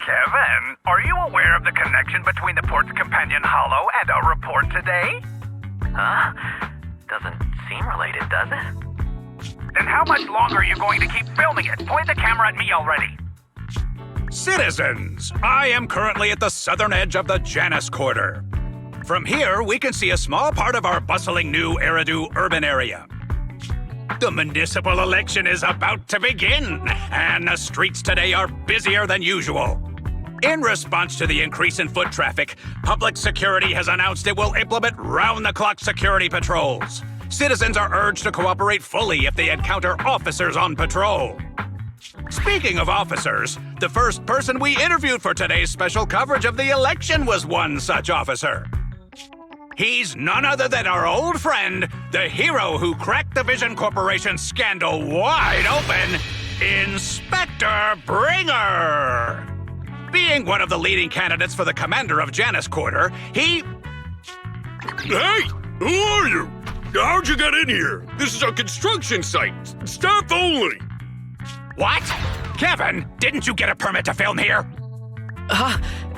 Kevin, are you aware of the connection between the port's companion hollow and our report today? Huh? Doesn't seem related, does it? Then how much longer are you going to keep filming it? Point the camera at me already. Citizens, I am currently at the southern edge of the Janus Quarter. From here, we can see a small part of our bustling new Eridu urban area. The municipal election is about to begin, and the streets today are busier than usual. In response to the increase in foot traffic, public security has announced it will implement round-the-clock security patrols. Citizens are urged to cooperate fully if they encounter officers on patrol. Speaking of officers, the first person we interviewed for today's special coverage of the election was one such officer. He's none other than our old friend, the hero who cracked the Vision Corporation scandal wide open, Inspector Bringer. Being one of the leading candidates for the commander of Janus Quarter, he... Hey! Who are you? How'd you get in here? This is a construction site. Staff only. What? Kevin, didn't you get a permit to film here?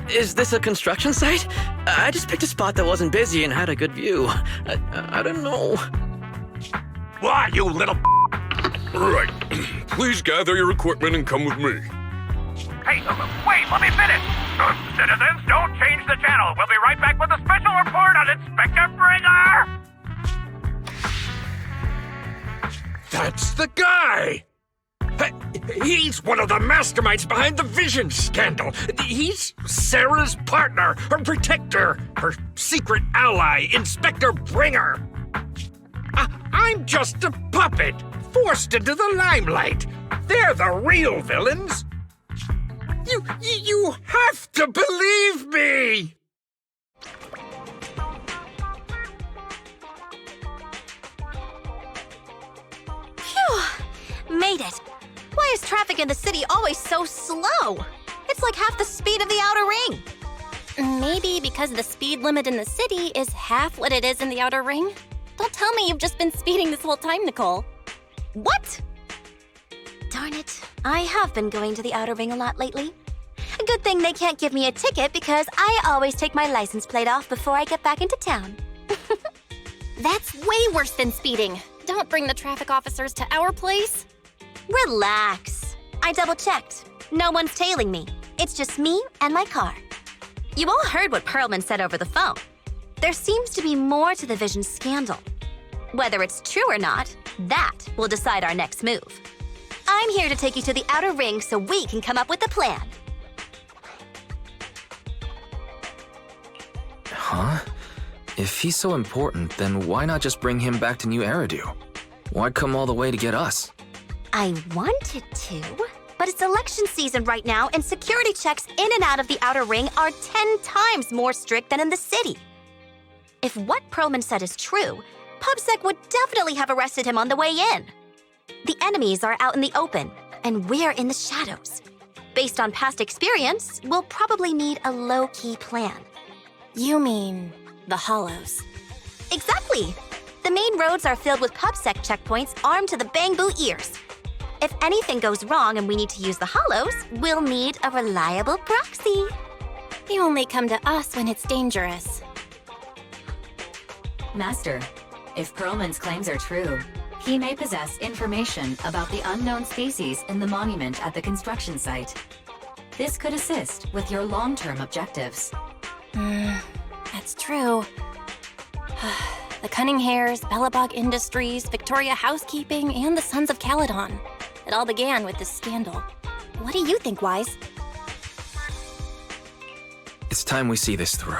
Is this a construction site? I just picked a spot that wasn't busy and had a good view. I don't know. Why, you little... Right. Please gather your equipment and come with me. Hey, wait, let me finish. Citizens, don't change the channel. We'll be right back with a special report on Inspector Bringer. That's the guy! He's one of the masterminds behind the Vision scandal. He's Sarah's partner, her protector, her secret ally, Inspector Bringer. I'm just a puppet, forced into the limelight. They're the real villains. You have to believe me! Phew! Made it. Why is traffic in the city always so slow? It's like half the speed of the outer ring. Maybe because the speed limit in the city is half what it is in the outer ring? Don't tell me you've just been speeding this whole time, Nicole. What? Darn it. I have been going to the outer ring a lot lately. A good thing they can't give me a ticket because I always take my license plate off before I get back into town. That's way worse than speeding. Don't bring the traffic officers to our place. Relax. I double-checked. No one's tailing me. It's just me and my car. You all heard what Perlman said over the phone. There seems to be more to the Vision scandal. Whether it's true or not, that will decide our next move. I'm here to take you to the outer ring so we can come up with a plan. Huh? If he's so important, then why not just bring him back to New Eridu? Why come all the way to get us? I wanted to, but it's election season right now and security checks in and out of the outer ring are 10 times more strict than in the city. If what Perlman said is true, PubSec would definitely have arrested him on the way in. The enemies are out in the open, and we're in the shadows. Based on past experience, we'll probably need a low-key plan. You mean the hollows? Exactly! The main roads are filled with PubSec checkpoints armed to the bamboo ears. If anything goes wrong and we need to use the hollows, we'll need a reliable proxy. You only come to us when it's dangerous. Master, if Perlman's claims are true, he may possess information about the unknown species in the monument at the construction site. This could assist with your long-term objectives. That's true. The Cunning Hares, Bellabog Industries, Victoria Housekeeping, and the Sons of Caledon. It all began with this scandal. What do you think, Wise? It's time we see this through.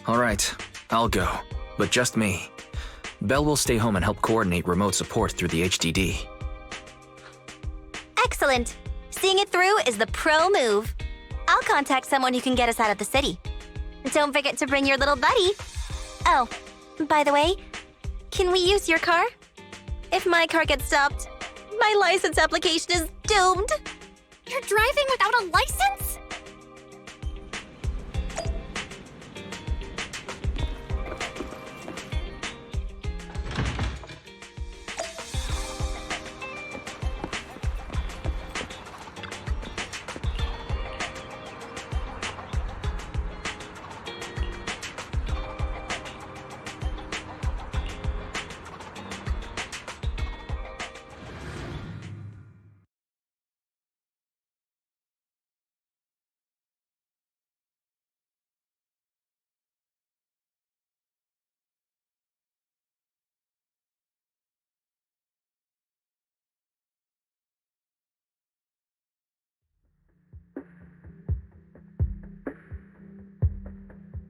All right, I'll go, but just me. Belle will stay home and help coordinate remote support through the HDD. Excellent. Seeing it through is the pro move. I'll contact someone who can get us out of the city. Don't forget to bring your little buddy. Oh, by the way, can we use your car? If my car gets stopped, my license application is doomed. You're driving without a license?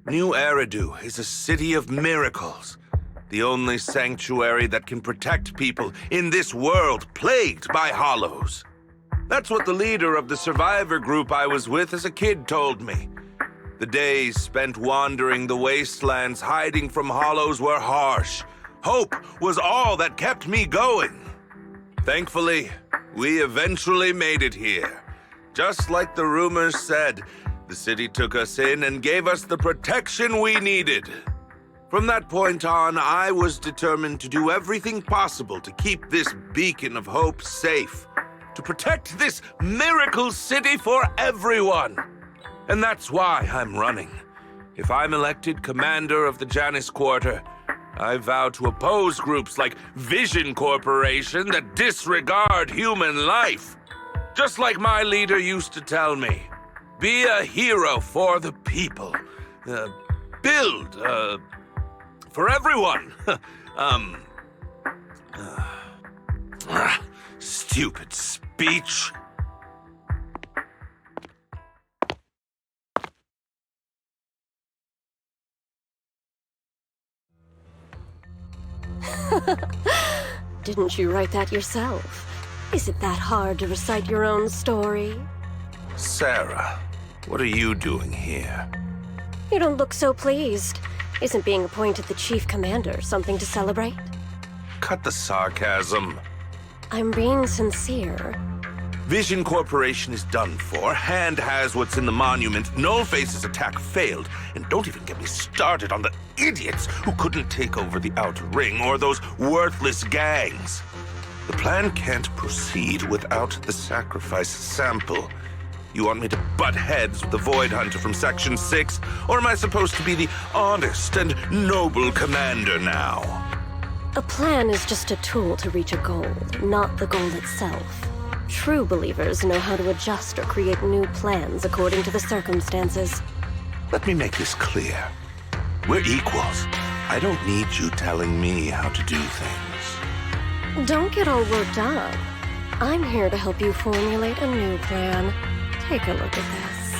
New Eridu is a city of miracles. The only sanctuary that can protect people in this world plagued by hollows. That's what the leader of the survivor group I was with as a kid told me. The days spent wandering the wastelands hiding from hollows were harsh. Hope was all that kept me going. Thankfully, we eventually made it here. Just like the rumors said, the city took us in and gave us the protection we needed. From that point on, I was determined to do everything possible to keep this beacon of hope safe, to protect this miracle city for everyone. And that's why I'm running. If I'm elected commander of the Janus Quarter, I vow to oppose groups like Vision Corporation that disregard human life. Just like my leader used to tell me, be a hero for the people. Build, for everyone. Stupid speech. Didn't you write that yourself? Is it that hard to recite your own story? Sarah, what are you doing here? You don't look so pleased. Isn't being appointed the chief commander something to celebrate? Cut the sarcasm. I'm being sincere. Vision Corporation is done for. Hand has what's in the monument. Nullface's attack failed. And don't even get me started on the idiots who couldn't take over the Outer Ring or those worthless gangs. The plan can't proceed without the sacrifice sample. You want me to butt heads with the Void Hunter from Section 6? Or am I supposed to be the honest and noble commander now? A plan is just a tool to reach a goal, not the goal itself. True believers know how to adjust or create new plans according to the circumstances. Let me make this clear. We're equals. I don't need you telling me how to do things. Don't get all worked up. I'm here to help you formulate a new plan. Take a look at this.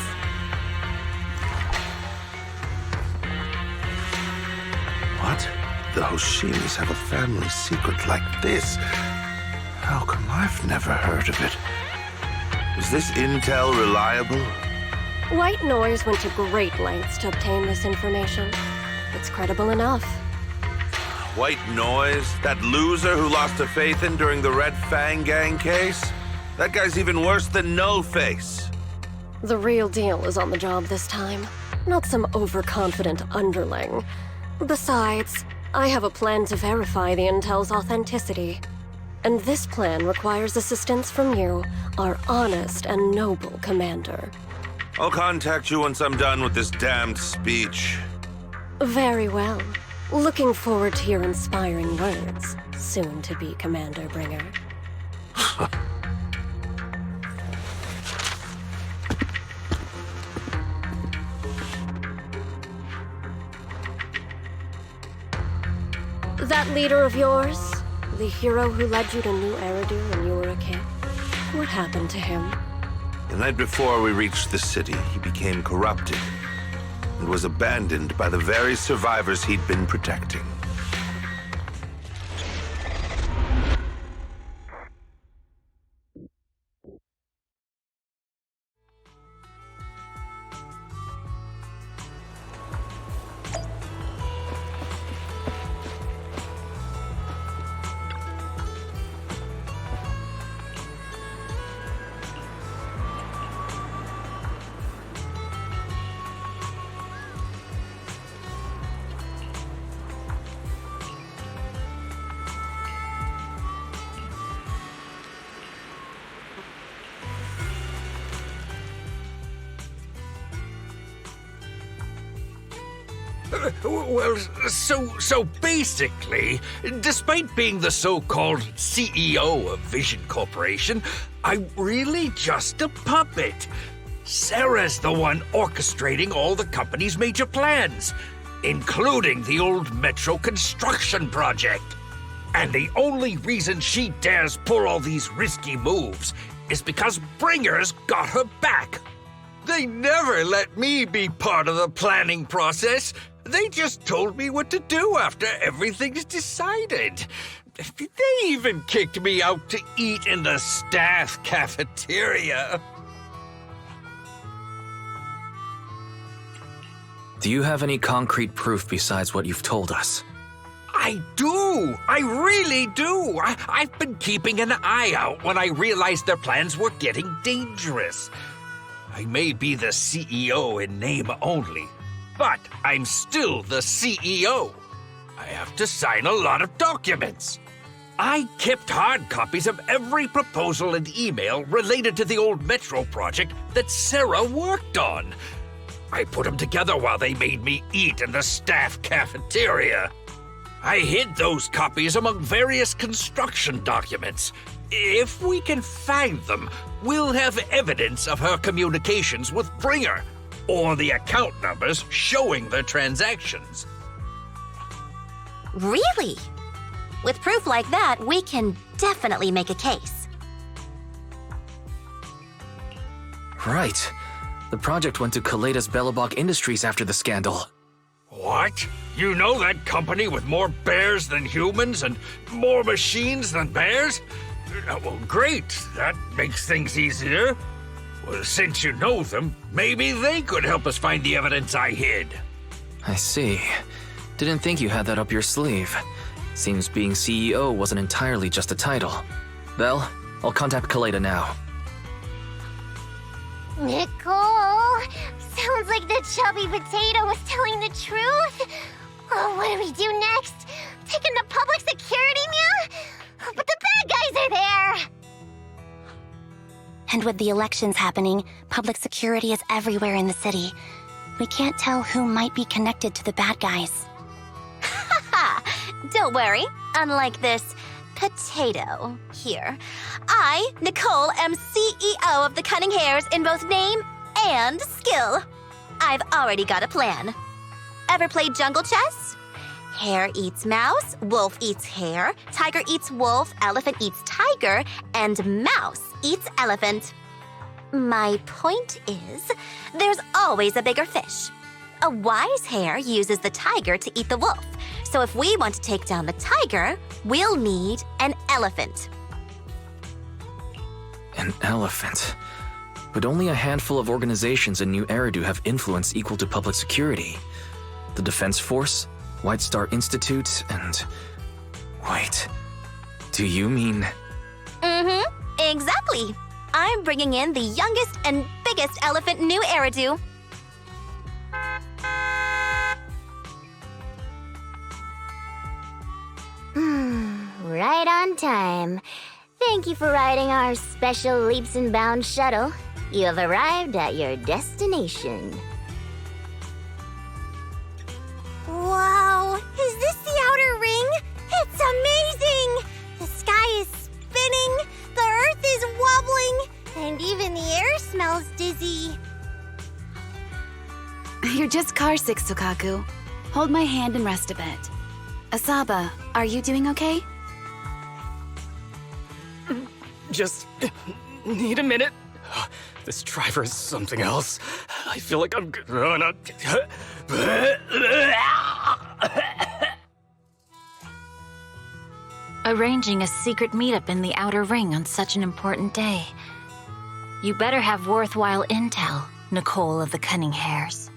What? The Hoshimis have a family secret like this? How come I've never heard of it? Is this intel reliable? White Noise went to great lengths to obtain this information. It's credible enough. White Noise? That loser who lost a faith in during the Red Fang Gang case? That guy's even worse than Nullface. The real deal is on the job this time, not some overconfident underling. Besides, I have a plan to verify the intel's authenticity. And this plan requires assistance from you, our honest and noble commander. I'll contact you once I'm done with this damned speech. Very well. Looking forward to your inspiring words, soon to be Commander Bringer. That leader of yours, the hero who led you to New Eridu when you were a kid, what happened to him? The night before we reached the city, he became corrupted and was abandoned by the very survivors he'd been protecting. Well, so basically, despite being the so-called CEO of Vision Corporation, I'm really just a puppet. Sarah's the one orchestrating all the company's major plans, including the old metro construction project. And the only reason she dares pull all these risky moves is because Bringer's got her back. They never let me be part of the planning process. They just told me what to do after everything's decided. They even kicked me out to eat in the staff cafeteria. Do you have any concrete proof besides what you've told us? I do! I really do! I've been keeping an eye out when I realized their plans were getting dangerous. I may be the CEO in name only, but I'm still the CEO. I have to sign a lot of documents. I kept hard copies of every proposal and email related to the old Metro project that Sarah worked on. I put them together while they made me eat in the staff cafeteria. I hid those copies among various construction documents. If we can find them, we'll have evidence of her communications with Bringer, or the account numbers showing the transactions. Really? With proof like that, we can definitely make a case. Right. The project went to Kaleda's Belobog Industries after the scandal. What? You know that company with more bears than humans and more machines than bears? Well, great. That makes things easier. Well, since you know them, maybe they could help us find the evidence I hid. I see. Didn't think you had that up your sleeve. Seems being CEO wasn't entirely just a title. Well, I'll contact Kaleda now. Nicole, sounds like the chubby potato was telling the truth. Oh, what do we do next? Take him to public security, Mia? But the bad guys are there! And with the elections happening, public security is everywhere in the city. We can't tell who might be connected to the bad guys. Haha! Don't worry. Unlike this potato here, I, Nicole, am CEO of the Cunning Hares in both name and skill. I've already got a plan. Ever played jungle chess? Hare eats mouse, wolf eats hare, tiger eats wolf, elephant eats tiger, and mouse eats elephant. My point is, there's always a bigger fish. A wise hare uses the tiger to eat the wolf. So if we want to take down the tiger, we'll need an elephant. An elephant. But only a handful of organizations in New Eridu have influence equal to public security. The Defense Force, White Star Institute, and... Wait, do you mean... Mm-hmm, exactly. I'm bringing in the youngest and biggest elephant in New Eridu. Right on time. Thank you for riding our special leaps and bounds shuttle. You have arrived at your destination. Wow, is this the outer ring? It's amazing! The sky is spinning, the earth is wobbling, and even the air smells dizzy. You're just carsick, Sukaku. Hold my hand and rest a bit. Asaba, are you doing okay? Just need a minute. This driver is something else. I feel like I'm gonna... Arranging a secret meetup in the Outer Ring on such an important day. You better have worthwhile intel, Nicole of the Cunning Hares.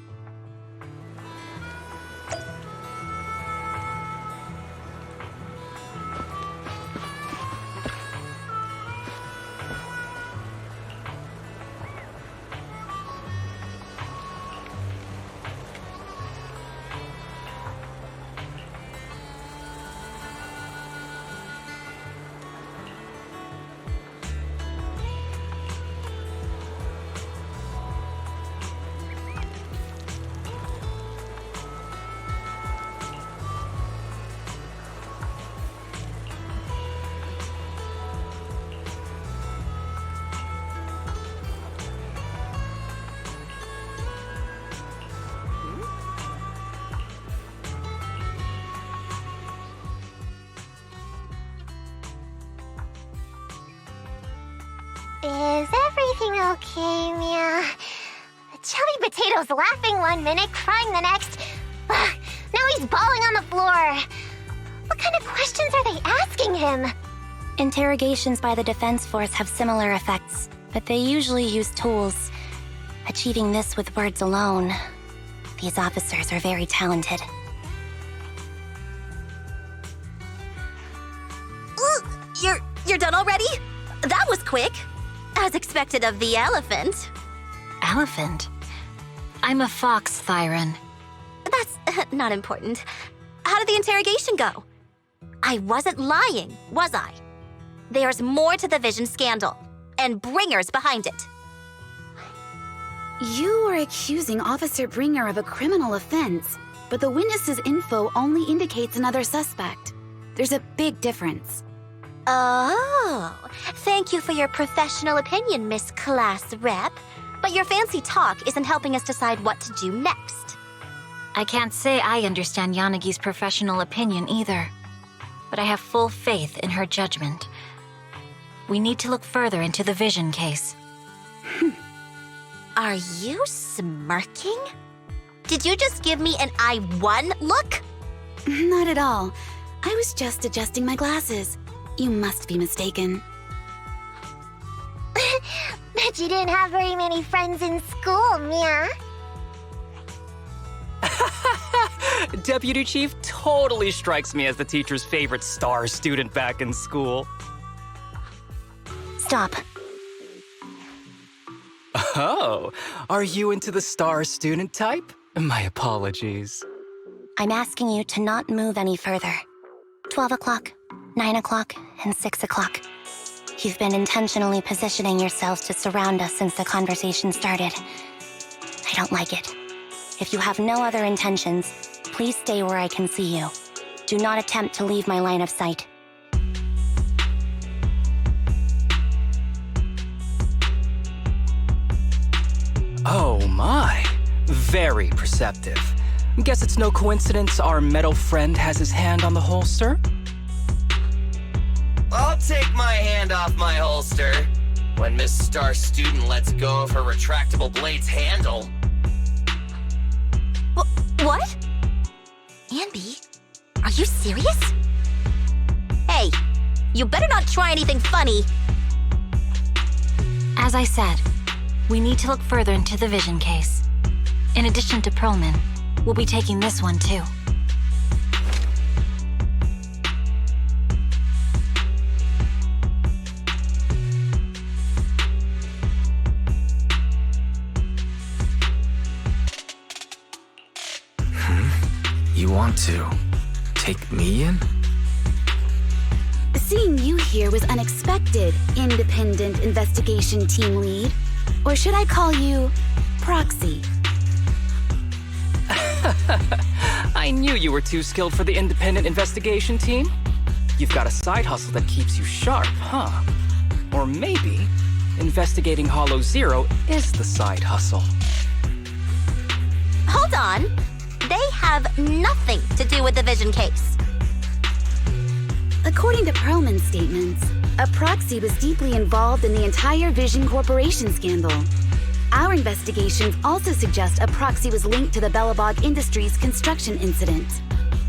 Is everything okay, Mia? Potato's laughing one minute, crying the next. Now he's bawling on the floor. What kind of questions are they asking him? Interrogations by the defense force have similar effects, but they usually use tools. Achieving this with words alone. These officers are very talented. You're done already? That was quick. As expected of the elephant. Elephant? I'm a fox, Thyron. That's not important. How did the interrogation go? I wasn't lying, was I? There's more to the Vision scandal, and Bringer's behind it. You are accusing Officer Bringer of a criminal offense, but the witness's info only indicates another suspect. There's a big difference. Oh, thank you for your professional opinion, Miss Class Rep. But your fancy talk isn't helping us decide what to do next. I can't say I understand Yanagi's professional opinion either, but I have full faith in her judgment. We need to look further into the Vision case. Are you smirking? Did you just give me an I won look? Not at all. I was just adjusting my glasses. You must be mistaken. Bet you didn't have very many friends in school, Mia. Deputy Chief totally strikes me as the teacher's favorite star student back in school. Stop. Oh, are you into the star student type? My apologies. I'm asking you to not move any further. 12 o'clock, 9 o'clock, and 6 o'clock. You've been intentionally positioning yourselves to surround us since the conversation started. I don't like it. If you have no other intentions, please stay where I can see you. Do not attempt to leave my line of sight. Oh my, very perceptive. Guess it's no coincidence our metal friend has his hand on the holster? I'll take my hand off my holster when Miss Star Student lets go of her retractable blade's handle. What? Anby, are you serious? Hey, you better not try anything funny. As I said, we need to look further into the Vision case. In addition to Perlman, we'll be taking this one too. You want to take me in? Seeing you here was unexpected, Independent Investigation Team Lead. Or should I call you Proxy? I knew you were too skilled for the Independent Investigation Team. You've got a side hustle that keeps you sharp, huh? Or maybe investigating Hollow Zero is the side hustle. Hold on. They have nothing to do with the Vision case. According to Perlman's statements, a proxy was deeply involved in the entire Vision Corporation scandal. Our investigations also suggest a proxy was linked to the Bellabog Industries construction incident.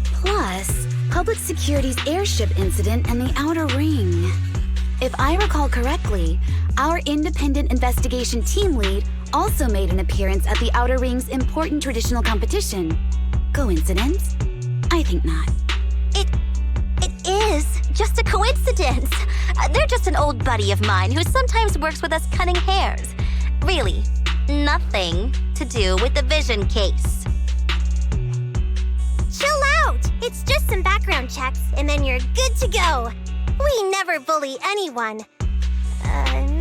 Plus, Public Security's airship incident and the Outer Ring. If I recall correctly, our Independent Investigation Team Lead also made an appearance at the Outer Ring's important traditional competition. Coincidence? I think not. It is just a coincidence. They're just an old buddy of mine who sometimes works with us cutting hairs. Really, nothing to do with the Vision case. Chill out! It's just some background checks, and then you're good to go. We never bully anyone.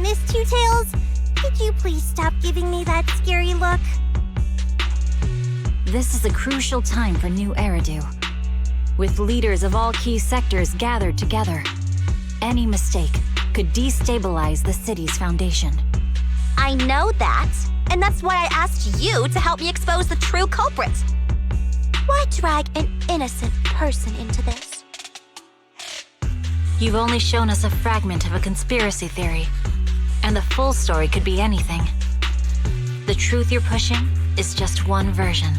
Miss Two Tails, could you please stop giving me that scary look? This is a crucial time for New Eridu. With leaders of all key sectors gathered together, any mistake could destabilize the city's foundation. I know that, and that's why I asked you to help me expose the true culprit. Why drag an innocent person into this? You've only shown us a fragment of a conspiracy theory, and the full story could be anything. The truth you're pushing is just one version.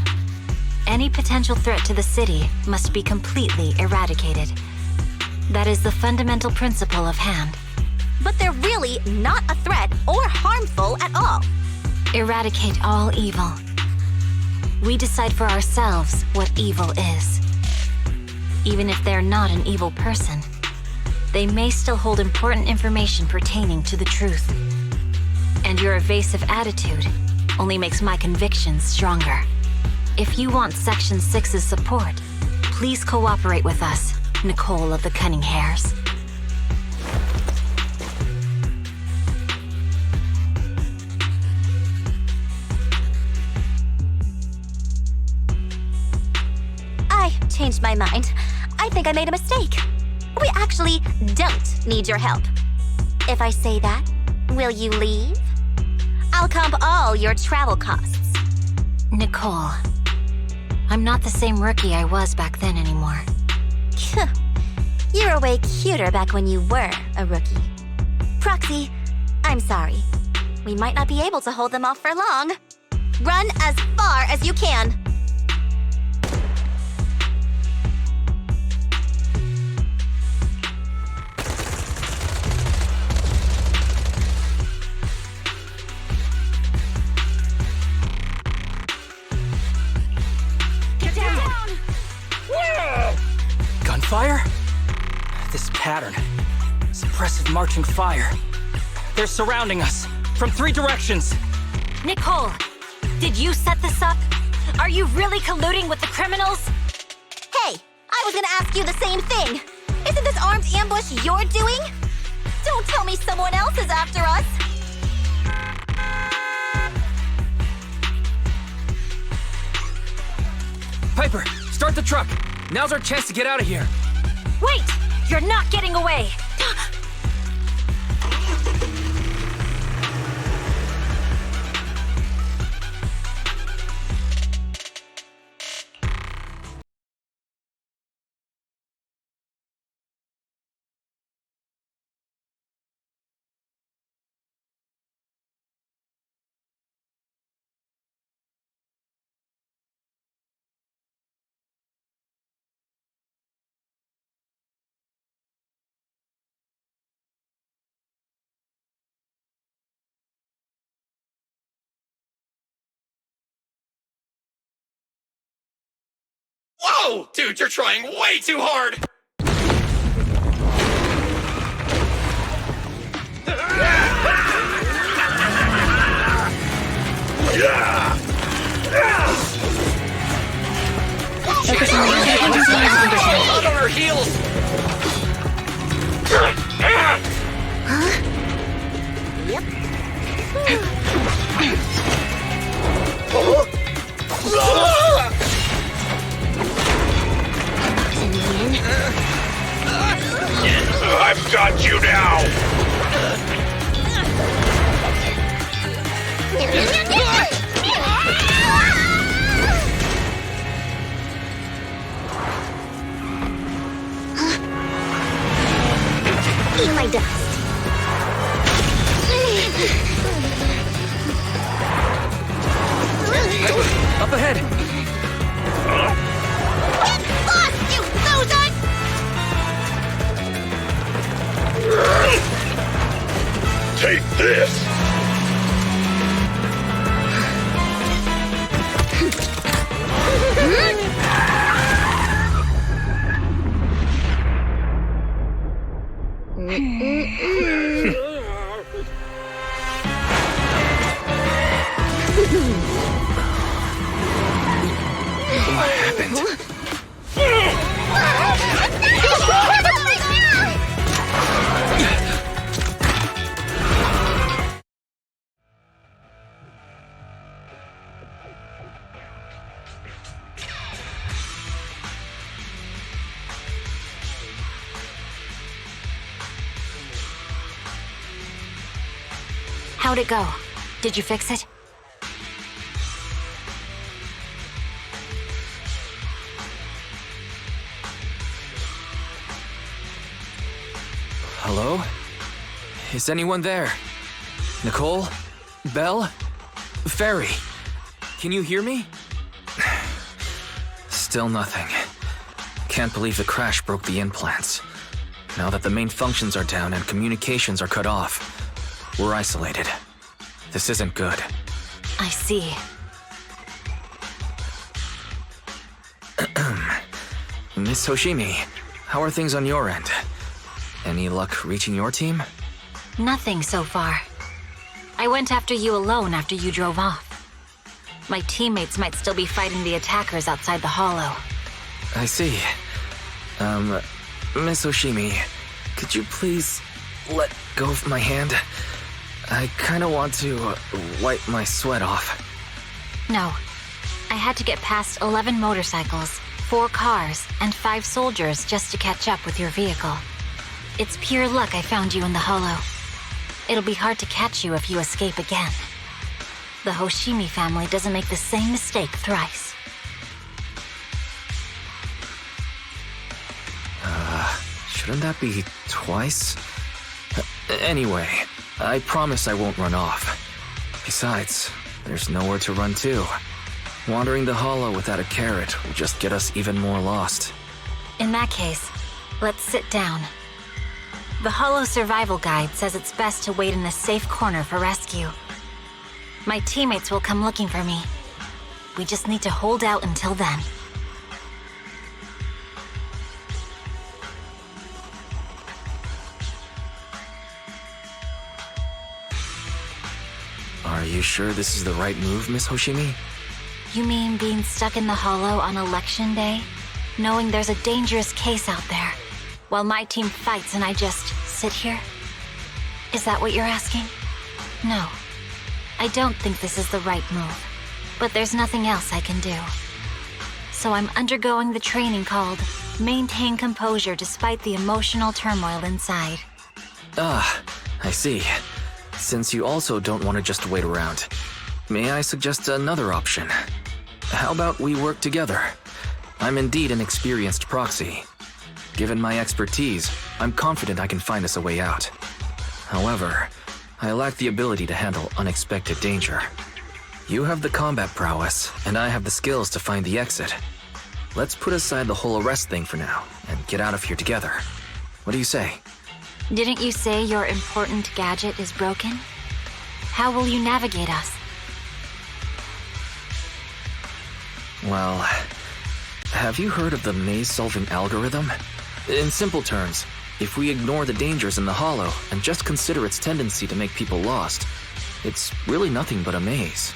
Any potential threat to the city must be completely eradicated. That is the fundamental principle of Hand. But they're really not a threat or harmful at all. Eradicate all evil. We decide for ourselves what evil is. Even if they're not an evil person, they may still hold important information pertaining to the truth. And your evasive attitude only makes my convictions stronger. If you want Section 6's support, please cooperate with us, Nicole of the Cunning Hairs. I changed my mind. I think I made a mistake. We actually don't need your help. If I say that, will you leave? I'll comp all your travel costs. Nicole, I'm not the same rookie I was back then anymore. You were way cuter back when you were a rookie. Proxy, I'm sorry. We might not be able to hold them off for long. Run as far as you can. Gunfire? This pattern. Suppressive marching fire. They're surrounding us from 3 directions. Nicole, did you set this up? Are you really colluding with the criminals? Hey, I was gonna ask you the same thing. Isn't this armed ambush you're doing? Don't tell me someone else is after us. Piper, start the truck. Now's our chance to get out of here. Wait! You're not getting away! Whoa! Dude, you're trying way too hard! On our heels! I've got you now! Eat my dust. Up ahead! Get lost, you loser! Take this! What happened? How'd it go? Did you fix it? Hello? Is anyone there? Nicole? Belle? Ferry? Can you hear me? Still nothing. Can't believe the crash broke the implants. Now that the main functions are down and communications are cut off, we're isolated. This isn't good. I see. Miss Hoshimi, how are things on your end? Any luck reaching your team? Nothing so far. I went after you alone after you drove off. My teammates might still be fighting the attackers outside the hollow. I see. Miss Hoshimi, could you please let go of my hand? I kinda want to wipe my sweat off. No. I had to get past 11 motorcycles, 4 cars, and 5 soldiers just to catch up with your vehicle. It's pure luck I found you in the hollow. It'll be hard to catch you if you escape again. The Hoshimi family doesn't make the same mistake thrice. Shouldn't that be twice? Anyway, I promise I won't run off. Besides, there's nowhere to run to. Wandering the hollow without a carrot will just get us even more lost. In that case, let's sit down. The Hollow Survival Guide says it's best to wait in a safe corner for rescue. My teammates will come looking for me. We just need to hold out until then. Are you sure this is the right move, Miss Hoshimi? You mean being stuck in the hollow on election day? Knowing there's a dangerous case out there, while my team fights and I just sit here? Is that what you're asking? No. I don't think this is the right move, but there's nothing else I can do. So I'm undergoing the training called Maintain Composure Despite the Emotional Turmoil Inside. Ah, I see. Since you also don't want to just wait around, may I suggest another option? How about we work together? I'm indeed an experienced proxy. Given my expertise, I'm confident I can find us a way out. However, I lack the ability to handle unexpected danger. You have the combat prowess, and I have the skills to find the exit. Let's put aside the whole arrest thing for now, and get out of here together. What do you say? Didn't you say your important gadget is broken? How will you navigate us? Well, have you heard of the maze-solving algorithm? In simple terms, if we ignore the dangers in the hollow and just consider its tendency to make people lost, it's really nothing but a maze.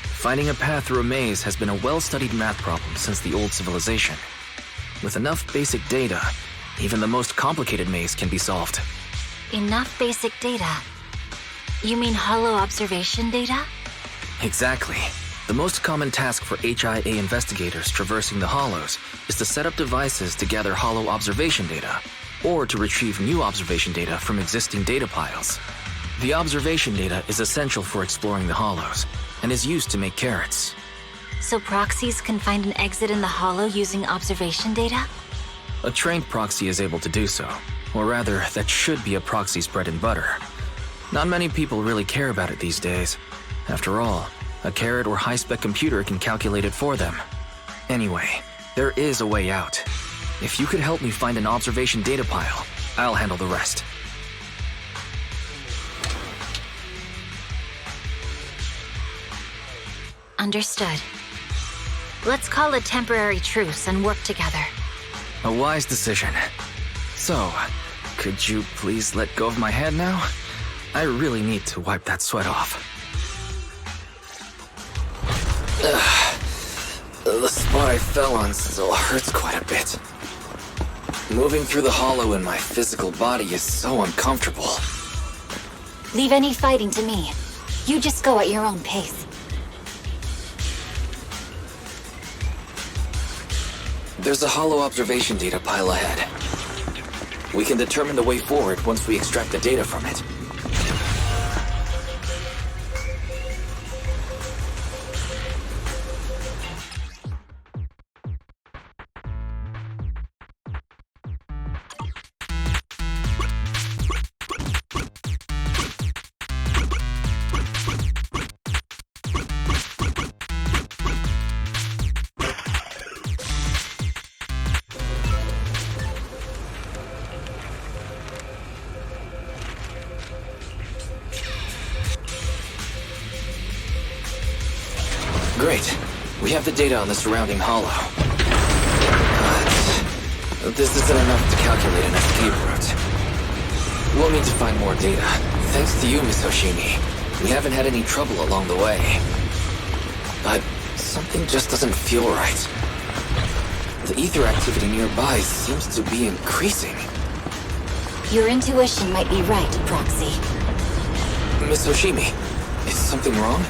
Finding a path through a maze has been a well-studied math problem since the old civilization. With enough basic data, even the most complicated maze can be solved. Enough basic data? You mean hollow observation data? Exactly. The most common task for HIA investigators traversing the hollows is to set up devices to gather hollow observation data, or to retrieve new observation data from existing data piles. The observation data is essential for exploring the hollows, and is used to make carrots. So proxies can find an exit in the hollow using observation data? A trained proxy is able to do so, or rather, that should be a proxy's bread and butter. Not many people really care about it these days. After all, a carrot or high-spec computer can calculate it for them. Anyway, there is a way out. If you could help me find an observation data pile, I'll handle the rest. Understood. Let's call a temporary truce and work together. A wise decision. So, could you please let go of my hand now? I really need to wipe that sweat off. The spot I fell on still hurts quite a bit. Moving through the hollow in my physical body is so uncomfortable. Leave any fighting to me. You just go at your own pace. There's a hollow observation data pile ahead. We can determine the way forward once we extract the data from it. Great. We have the data on the surrounding hollow. But this isn't enough to calculate an escape route. We'll need to find more data. Thanks to you, Miss Hoshimi, we haven't had any trouble along the way. But something just doesn't feel right. The ether activity nearby seems to be increasing. Your intuition might be right, Proxy. Miss Hoshimi, is something wrong?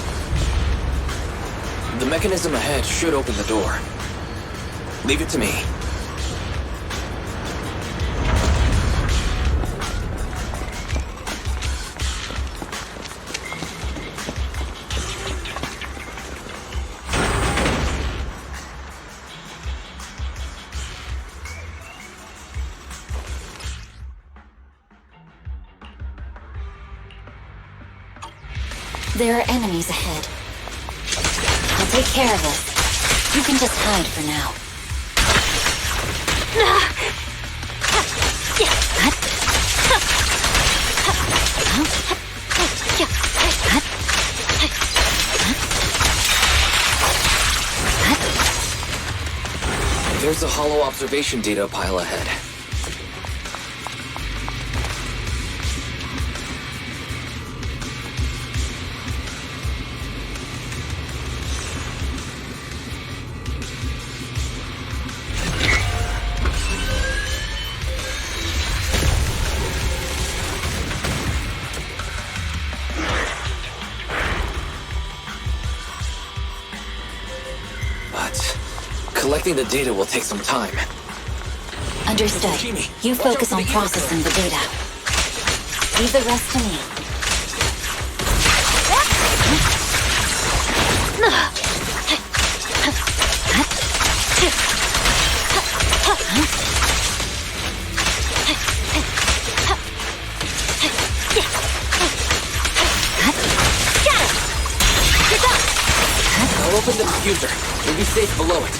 The mechanism ahead should open the door. Leave it to me. There are enemies ahead. I'll take care of this. You can just hide for now. There's a hollow observation data pile ahead. Collecting the data will take some time. Understood. You focus on processing the data. Leave the rest to me. I'll open the diffuser. We'll be safe below it.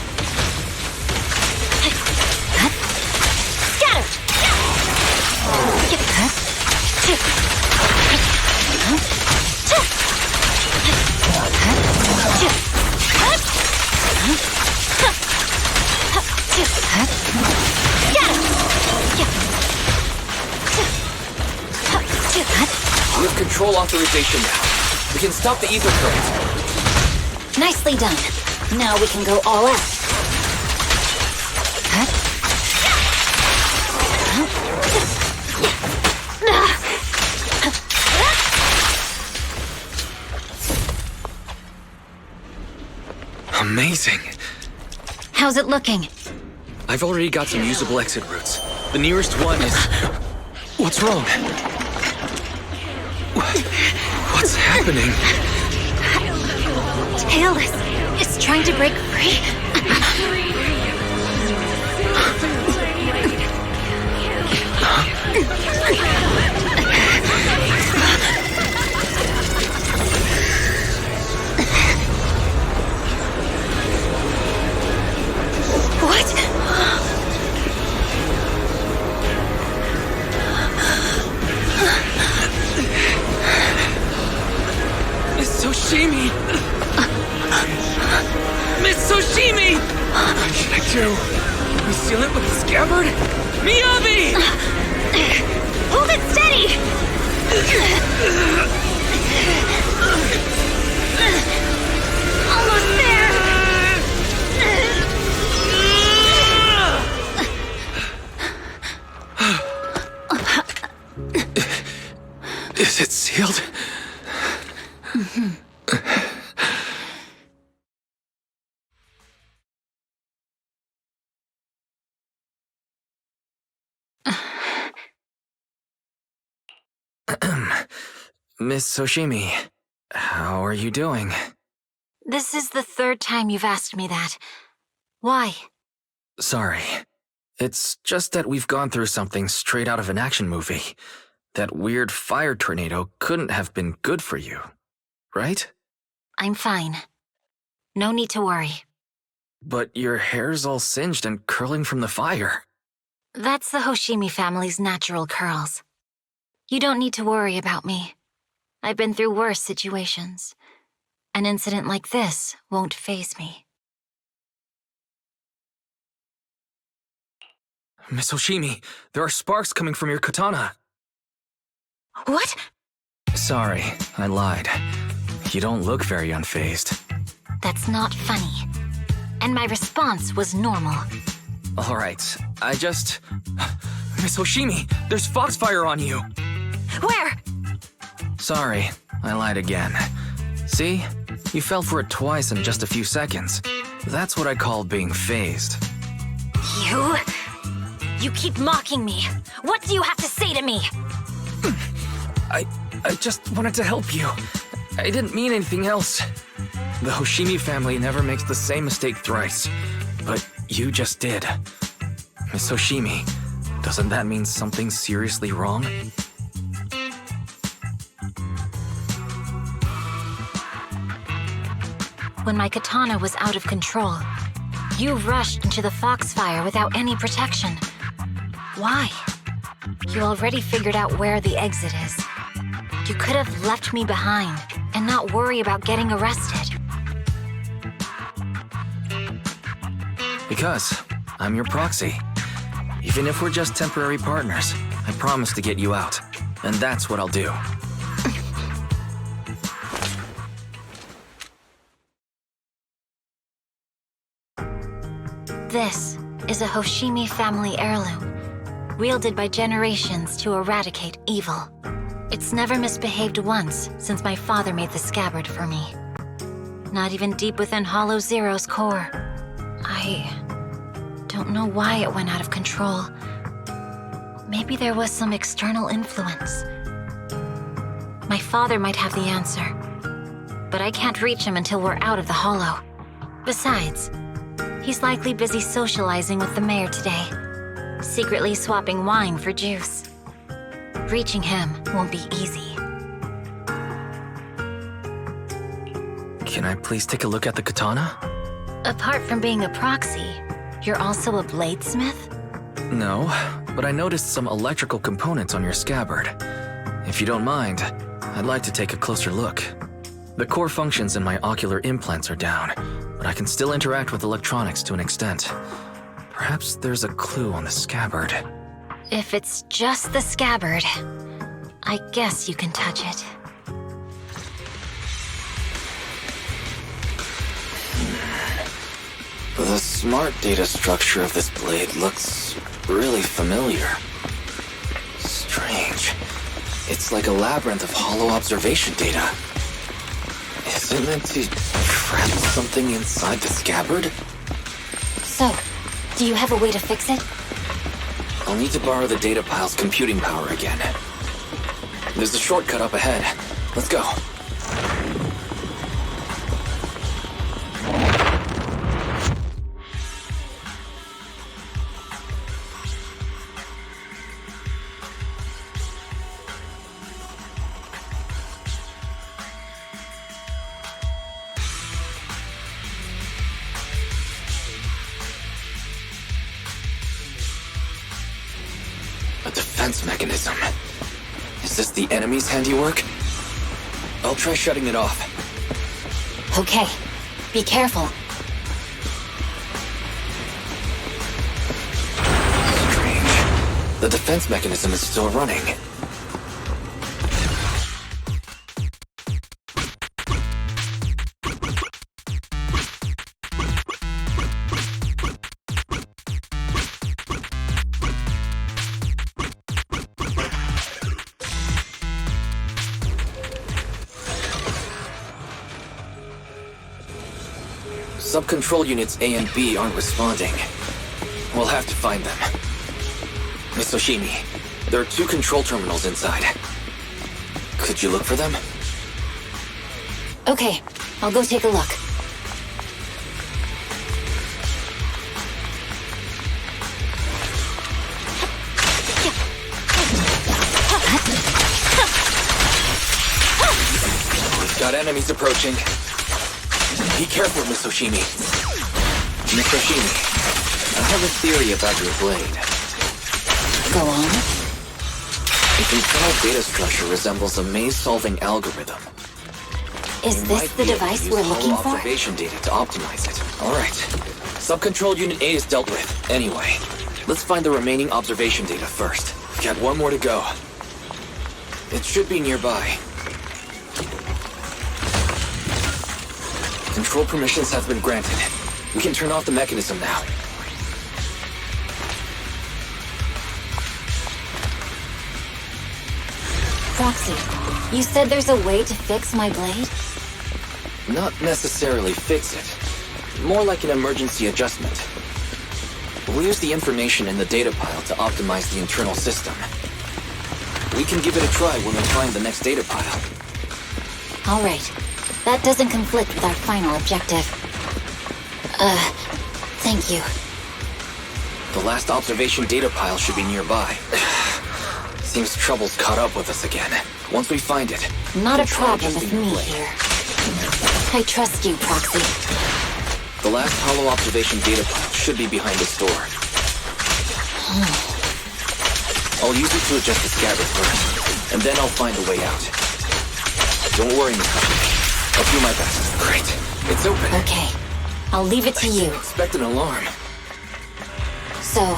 We have control authorization now. We can stop the ether current. Nicely done. Now we can go all out. Amazing. How's it looking? I've already got some usable exit routes. The nearest one is... What's wrong? What's happening? Tailless is trying to break free. What? Miss Hoshimi! Miss Hoshimi! What should I do? We seal it with the scabbard? Miyabi! Hold it steady! Almost there! Is it sealed? Miss Hoshimi, how are you doing? This is the third time you've asked me that. Why? Sorry. It's just that we've gone through something straight out of an action movie. That weird fire tornado couldn't have been good for you, right? I'm fine. No need to worry. But your hair's all singed and curling from the fire. That's the Hoshimi family's natural curls. You don't need to worry about me. I've been through worse situations. An incident like this won't faze me. Miss Hoshimi, there are sparks coming from your katana. What? Sorry, I lied. You don't look very unfazed. That's not funny. And my response was normal. Alright, Miss Hoshimi, there's foxfire on you! Where? Sorry, I lied again. See? You fell for it twice in just a few seconds. That's what I call being phased. You keep mocking me. What do you have to say to me? I just wanted to help you. I didn't mean anything else. The Hoshimi family never makes the same mistake thrice. But you just did. Miss Hoshimi, doesn't that mean something seriously wrong? When my katana was out of control, you rushed into the foxfire without any protection. Why? You already figured out where the exit is. You could have left me behind and not worry about getting arrested. Because I'm your proxy. Even if we're just temporary partners, I promise to get you out. And that's what I'll do. This is a Hoshimi family heirloom, wielded by generations to eradicate evil. It's never misbehaved once since my father made the scabbard for me. Not even deep within Hollow Zero's core. I don't know why it went out of control. Maybe there was some external influence. My father might have the answer, but I can't reach him until we're out of the Hollow. Besides, he's likely busy socializing with the mayor today, secretly swapping wine for juice. Reaching him won't be easy. Can I please take a look at the katana? Apart from being a proxy, you're also a bladesmith? No, but I noticed some electrical components on your scabbard. If you don't mind, I'd like to take a closer look. The core functions in my ocular implants are down, but I can still interact with electronics to an extent. Perhaps there's a clue on the scabbard. If it's just the scabbard, I guess you can touch it. The smart data structure of this blade looks really familiar. Strange. It's like a labyrinth of hollow observation data. Is it meant to trap something inside the scabbard? So, do you have a way to fix it? I'll need to borrow the data pile's computing power again. There's a shortcut up ahead. Let's go. A defense mechanism. Is this the enemy's handiwork? I'll try shutting it off. Okay, be careful. Strange. The defense mechanism is still running. Sub-control units A and B aren't responding. We'll have to find them. Miss Hoshimi, there are 2 control terminals inside. Could you look for them? Okay, I'll go take a look. We've got enemies approaching. Be careful, Miss Hoshimi. Miss Hoshimi, I have a theory about your blade. Go on. The internal data structure resembles a maze-solving algorithm. Is this the device we're looking for? Observation data to optimize it. All right. Subcontrol Unit A is dealt with. Anyway, let's find the remaining observation data first. Got one more to go. It should be nearby. Control permissions have been granted. We can turn off the mechanism now. Proxy, you said there's a way to fix my blade? Not necessarily fix it. More like an emergency adjustment. We'll use the information in the data pile to optimize the internal system. We can give it a try when we find the next data pile. All right. That doesn't conflict with our final objective. Thank you. The last observation data pile should be nearby. Seems trouble's caught up with us again. Once we find it... Not a problem with me here. I trust you, Proxy. The last hollow observation data pile should be behind this door. I'll use it to adjust the scatter first, and then I'll find a way out. Don't worry, Miss Company. I'll do my best. Great. It's open. Okay. I'll leave it to you. Expect an alarm. So...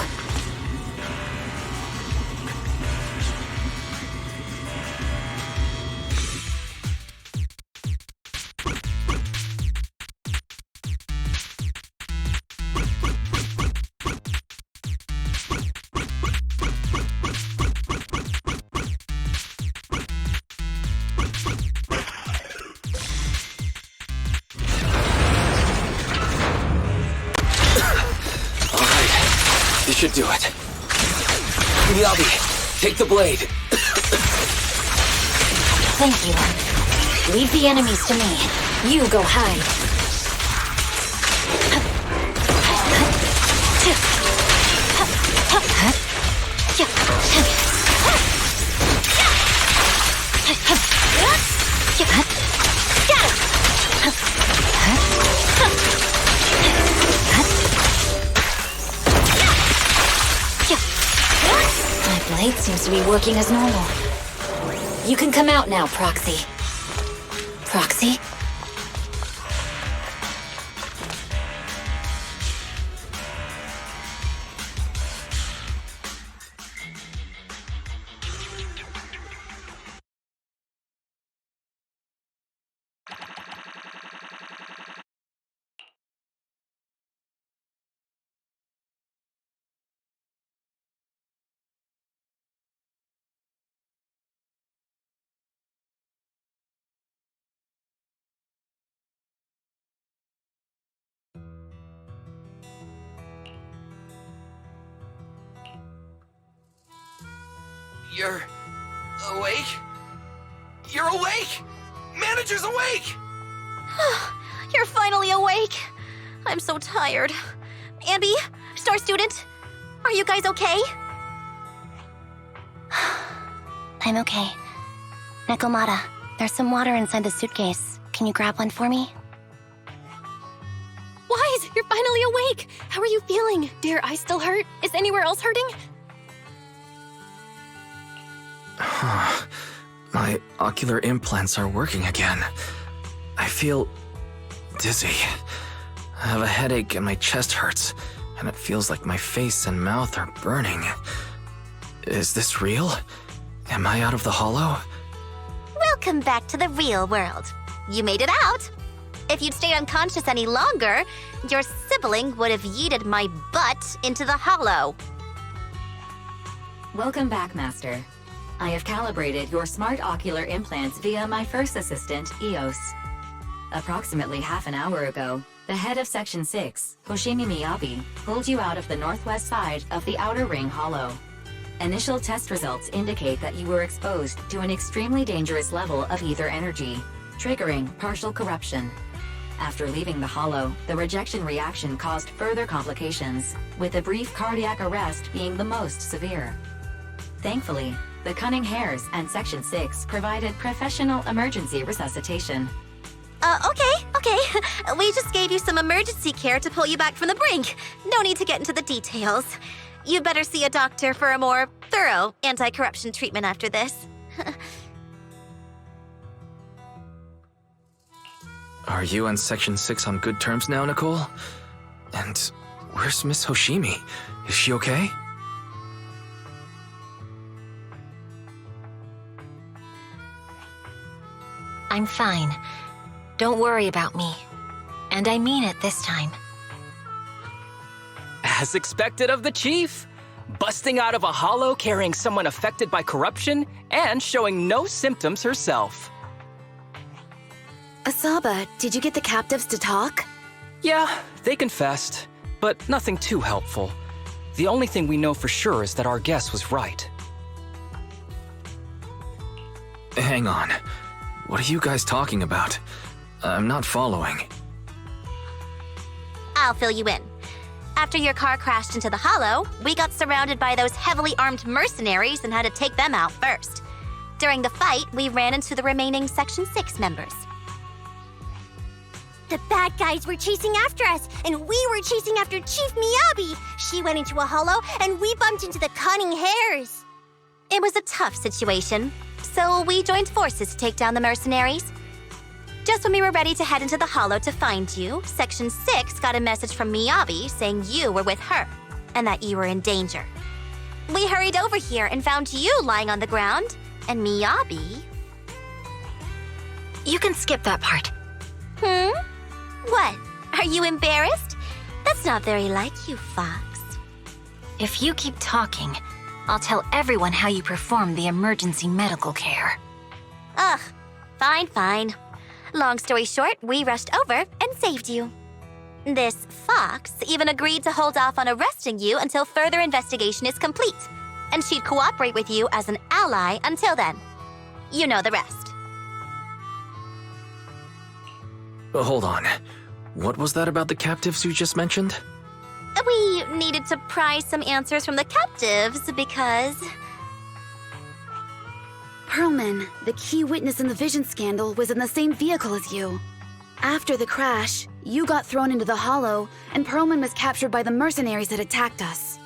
Should do it. Miyabi, take the blade. Thank you. Leave the enemies to me. You go hide. My blade seems to be working as normal. You can come out now, Proxy. Proxy? You're awake? You're awake! Manager's awake! You're finally awake. I'm so tired. Ambi, Star Student, are you guys okay? I'm okay. Nekomata, there's some water inside the suitcase. Can you grab one for me? Wise, you're finally awake! How are you feeling? Do your eyes still hurt? Is anywhere else hurting? My ocular implants are working again. I feel dizzy. I have a headache and my chest hurts, and it feels like my face and mouth are burning. Is this real? Am I out of the hollow? Welcome back to the real world. You made it out. If you'd stayed unconscious any longer, your sibling would have yeeted my butt into the hollow. Welcome back, Master. I have calibrated your smart ocular implants via my first assistant, EOS. Approximately half an hour ago, the head of Section 6, Hoshimi Miyabi, pulled you out of the northwest side of the Outer Ring Hollow. Initial test results indicate that you were exposed to an extremely dangerous level of ether energy, triggering partial corruption. After leaving the hollow, the rejection reaction caused further complications, with a brief cardiac arrest being the most severe. Thankfully, the Cunning Hares and Section 6 provided professional emergency resuscitation. Okay. We just gave you some emergency care to pull you back from the brink. No need to get into the details. You'd better see a doctor for a more thorough anti-corruption treatment after this. Are you and Section 6 on good terms now, Nicole? And where's Miss Hoshimi? Is she okay? I'm fine. Don't worry about me. And I mean it this time. As expected of the chief. Busting out of a hollow carrying someone affected by corruption and showing no symptoms herself. Asaba, did you get the captives to talk? Yeah, they confessed, but nothing too helpful. The only thing we know for sure is that our guess was right. Hang on. What are you guys talking about? I'm not following. I'll fill you in. After your car crashed into the hollow, we got surrounded by those heavily armed mercenaries and had to take them out first. During the fight, we ran into the remaining Section 6 members. The bad guys were chasing after us, and we were chasing after Chief Miyabi. She went into a hollow, and we bumped into the cunning hares. It was a tough situation, so we joined forces to take down the mercenaries. Just when we were ready to head into the hollow to find you, Section 6 got a message from Miyabi saying you were with her, and that you were in danger. We hurried over here and found you lying on the ground, and Miyabi... You can skip that part. What? Are you embarrassed? That's not very like you, Fox. If you keep talking, I'll tell everyone how you performed the emergency medical care. Ugh, fine. Long story short, we rushed over and saved you. This Fox even agreed to hold off on arresting you until further investigation is complete, and she'd cooperate with you as an ally until then. You know the rest. Hold on. What was that about the captives you just mentioned? We needed to pry some answers from the captives because... Perlman, the key witness in the Vision scandal, was in the same vehicle as you. After the crash, you got thrown into the hollow, and Perlman was captured by the mercenaries that attacked us.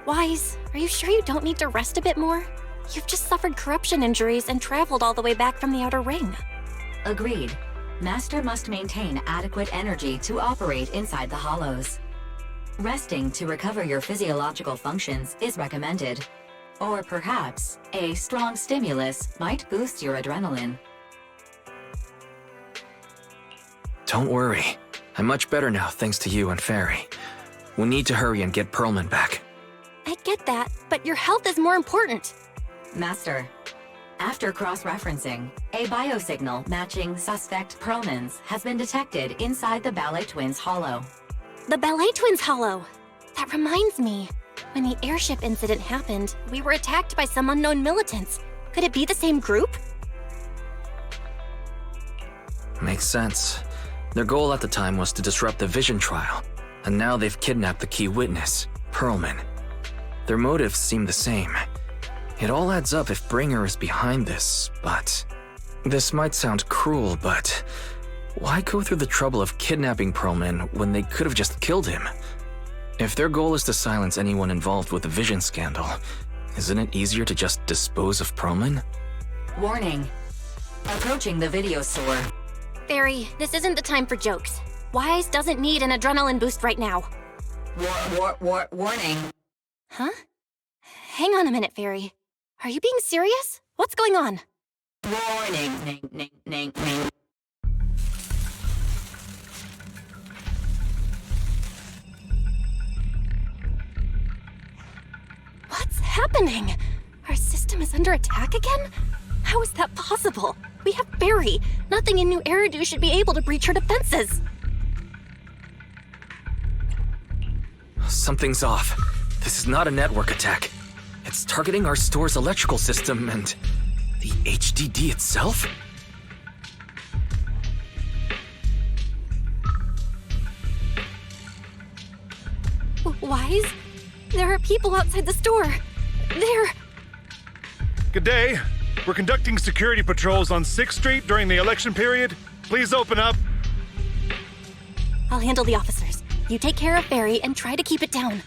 Wise, are you sure you don't need to rest a bit more? You've just suffered corruption injuries and traveled all the way back from the Outer Ring. Agreed. Master must maintain adequate energy to operate inside the hollows. Resting to recover your physiological functions is recommended. Or perhaps, a strong stimulus might boost your adrenaline. Don't worry. I'm much better now thanks to you and Fairy. We need to hurry and get Perlman back. I get that, but your health is more important. Master, after cross-referencing, a biosignal matching suspect Perlman's has been detected inside the Ballet Twins hollow. The Ballet Twins hollow. That reminds me. When the airship incident happened, we were attacked by some unknown militants. Could it be the same group? Makes sense. Their goal at the time was to disrupt the Vision trial, and now they've kidnapped the key witness, Perlman. Their motives seem the same. It all adds up if Bringer is behind this, but... This might sound cruel, but... Why go through the trouble of kidnapping Perlman when they could have just killed him? If their goal is to silence anyone involved with the Vision scandal, Isn't it easier to just dispose of Proman? Warning. Approaching the video store. Fairy, this isn't the time for jokes. Wise doesn't need an adrenaline boost right now. Warning. Huh? Hang on a minute, Fairy. Are you being serious? What's going on? Warning. Ning. What's happening? Our system is under attack again? How is that possible? We have Fairy. Nothing in New Eridu should be able to breach her defenses. Something's off. This is not a network attack. It's targeting our store's electrical system and the HDD itself? Wise? There are people outside the store. They're... Good day. We're conducting security patrols on 6th Street during the election period. Please open up. I'll handle the officers. You take care of Fairy and try to keep it down.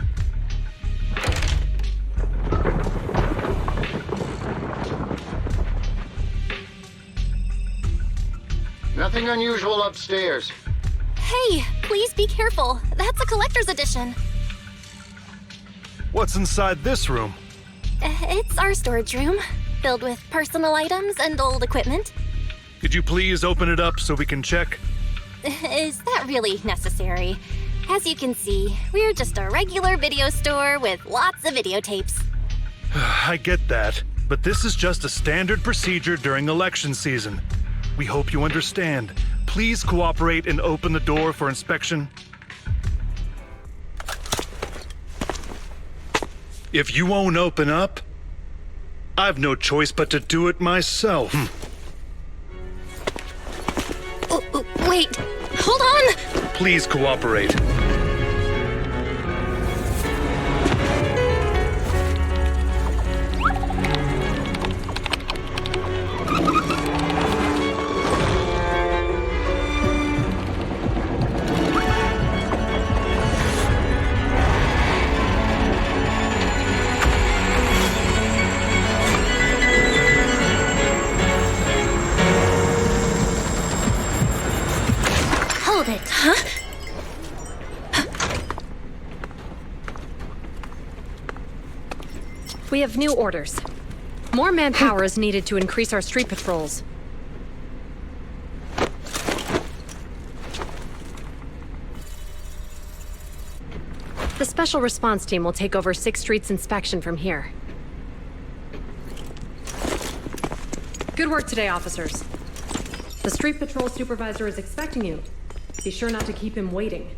Nothing unusual upstairs. Hey, please be careful. That's a collector's edition. What's inside this room? It's our storage room, filled with personal items and old equipment. Could you please open it up so we can check? Is that really necessary? As you can see, we're just a regular video store with lots of videotapes. I get that, but this is just a standard procedure during election season. We hope you understand. Please cooperate and open the door for inspection. If you won't open up, I've no choice but to do it myself. Wait, hold on! Please cooperate. Hold it, huh? We have new orders. More manpower is needed to increase our street patrols. The Special Response Team will take over 6th Street's inspection from here. Good work today, officers. The Street Patrol Supervisor is expecting you. Be sure not to keep him waiting.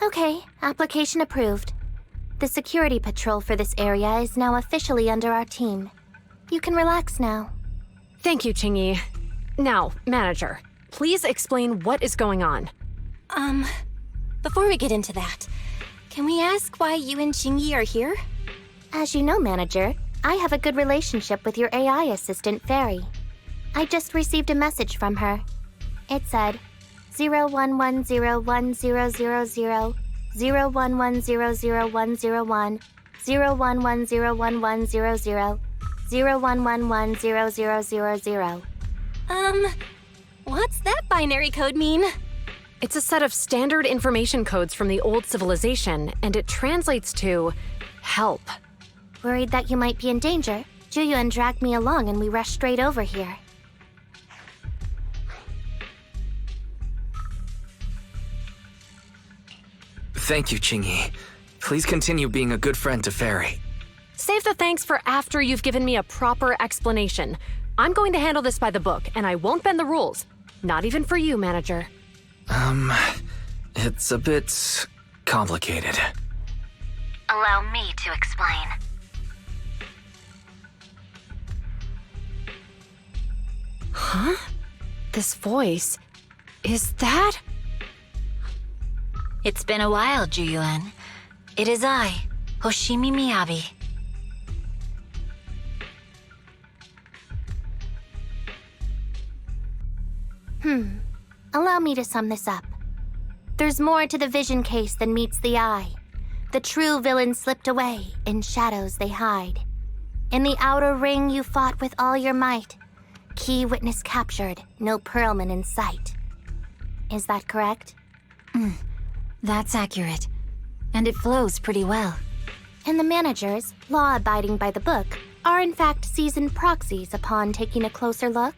Okay, application approved. The security patrol for this area is now officially under our team. You can relax now. Thank you, Qingyi. Now, Manager, please explain what is going on. Before we get into that, can we ask why you and Qingyi are here? As you know, Manager, I have a good relationship with your AI assistant, Fairy. I just received a message from her. It said, 01101000, 01100101, 01101100, 01110000. What's that binary code mean? It's a set of standard information codes from the old civilization, and it translates to help. Worried that you might be in danger, Juyun dragged me along and we rushed straight over here. Thank you, Qingyi. Please continue being a good friend to Fairy. Save the thanks for after you've given me a proper explanation. I'm going to handle this by the book, and I won't bend the rules. Not even for you, Manager. It's a bit complicated. Allow me to explain. Huh? This voice... is that... It's been a while, Juyuan. It is I, Hoshimi Miyabi. Allow me to sum this up. There's more to the vision case than meets the eye. The true villain slipped away, in shadows they hide. In the outer ring you fought with all your might. Key witness captured, no Perlman in sight. Is that correct? That's accurate. And it flows pretty well. And the managers, law abiding by the book, are in fact seasoned proxies upon taking a closer look?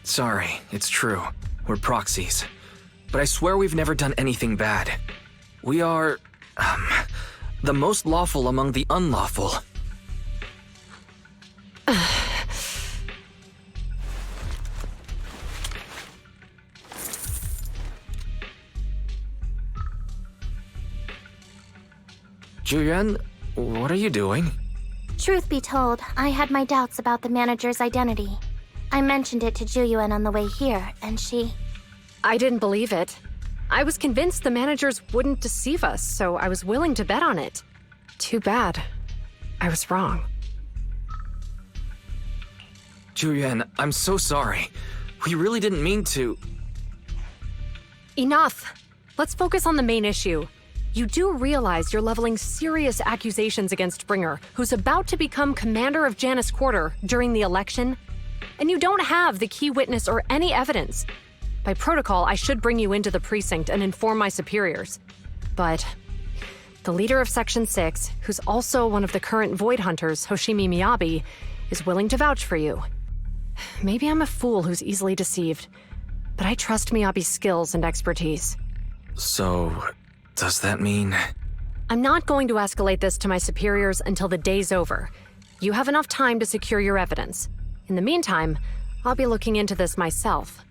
Sorry, it's true. We're proxies. But I swear we've never done anything bad. We are, the most lawful among the unlawful. Juyuan, what are you doing? Truth be told, I had my doubts about the manager's identity. I mentioned it to Juyuan on the way here, and she... I didn't believe it. I was convinced the managers wouldn't deceive us, so I was willing to bet on it. Too bad. I was wrong. Juyuan, I'm so sorry. We really didn't mean to... Enough! Let's focus on the main issue. You do realize you're leveling serious accusations against Bringer, who's about to become commander of Janus Quarter during the election? And you don't have the key witness or any evidence. By protocol, I should bring you into the precinct and inform my superiors. But the leader of Section 6, who's also one of the current Void Hunters, Hoshimi Miyabi, is willing to vouch for you. Maybe I'm a fool who's easily deceived, but I trust Miyabi's skills and expertise. So, does that mean... I'm not going to escalate this to my superiors until the day's over. You have enough time to secure your evidence. In the meantime, I'll be looking into this myself.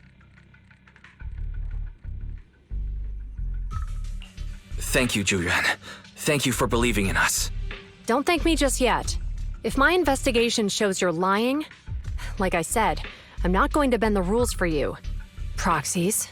Thank you, Juyuan. Thank you for believing in us. Don't thank me just yet. If my investigation shows you're lying, like I said, I'm not going to bend the rules for you. Proxies.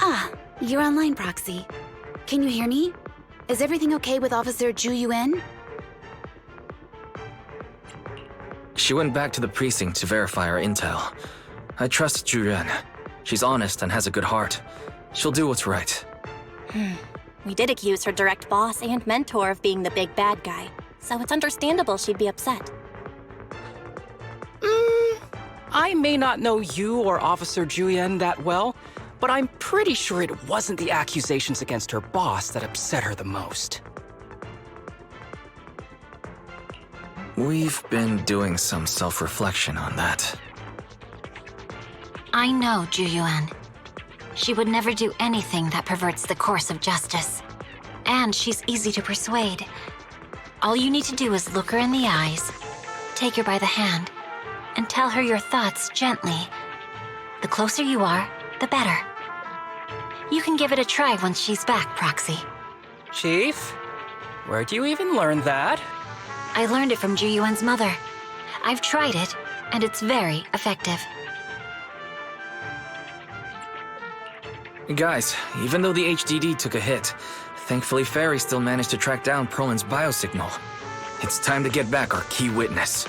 Ah, you're online, Proxy. Can you hear me? Is everything okay with Officer Juyuan? She went back to the precinct to verify our intel. I trust Juyuan. She's honest and has a good heart. She'll do what's right. We did accuse her direct boss and mentor of being the big bad guy, so it's understandable she'd be upset. I may not know you or Officer Juyuan that well, but I'm pretty sure it wasn't the accusations against her boss that upset her the most. We've been doing some self-reflection on that. I know Ju Yuan. She would never do anything that perverts the course of justice. And she's easy to persuade. All you need to do is look her in the eyes, take her by the hand, and tell her your thoughts gently. The closer you are, the better. You can give it a try once she's back, Proxy. Chief? Where'd you even learn that? I learned it from Ju Yuan's mother. I've tried it, and it's very effective. Guys, even though the HDD took a hit, thankfully Fairy still managed to track down Perlman's biosignal. It's time to get back our key witness.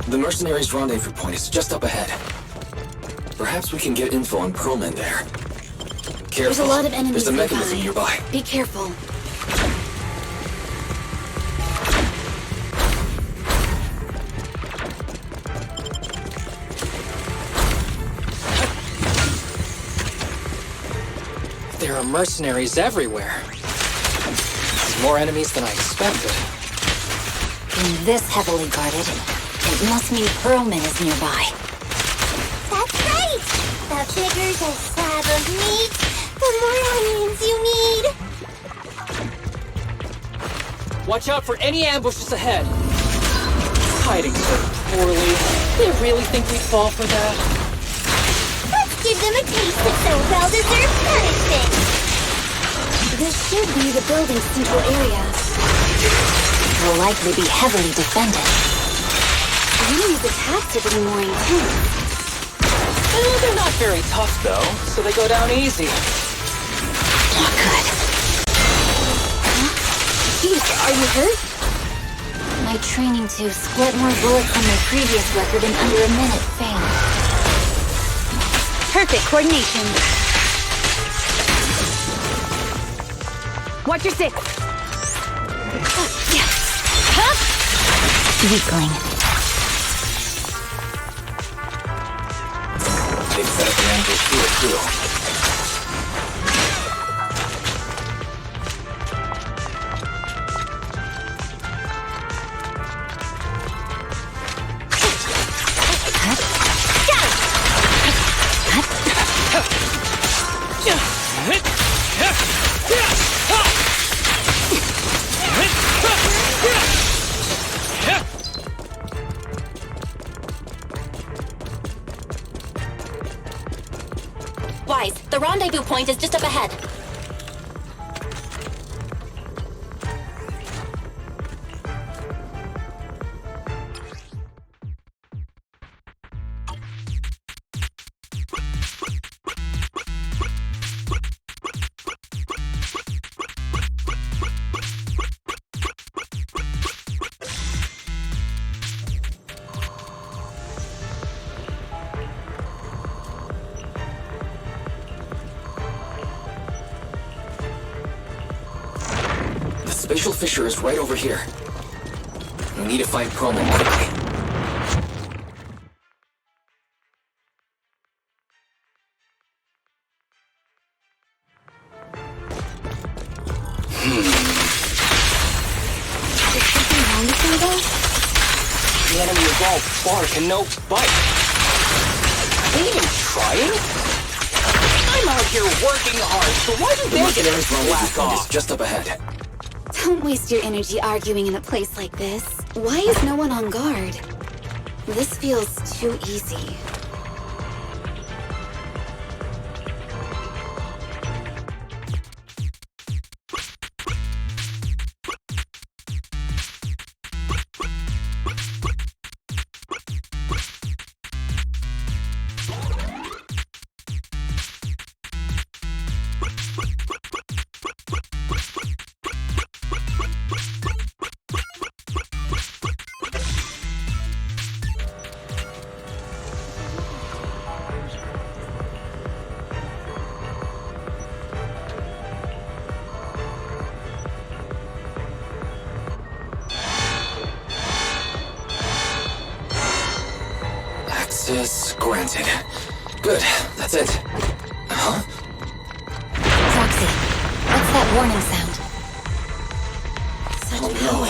The mercenaries' rendezvous point is just up ahead. Perhaps we can get info on Perlman there. Careful. There's a lot of enemies There's a mechanism nearby. nearby. Be careful. There are mercenaries everywhere. There's more enemies than I expected. Being this heavily guarded, it must mean Perlman is nearby. That's right! The bigger the slab of meat, the more onions you need! Watch out for any ambushes ahead. Hiding so poorly. They really think we'd fall for that? Let's give them a taste of some well-deserved punishment! This should be the building's central area. Will likely be heavily defended. Enemies' attacks are getting more intense. They're not very tough, though, so they go down easy. Not good. Jeez, are you hurt? My training to split more bullets than my previous record in under a minute failed. Perfect coordination. Watch your six. Weakling. They've set up an ambush here, too. Wise, the rendezvous point is just up ahead. The spatial fissure is right over here. We need to find Perlman quickly. Is something wrong with my dog? The enemy is all bark and no bite. Are they even trying? I'm out here working hard, so why do they get to slack off? Just up ahead. Don't waste your energy arguing in a place like this. Why is no one on guard? This feels too easy. Access granted. Good, that's it. Huh? Proxy, what's that warning sound? Oh no.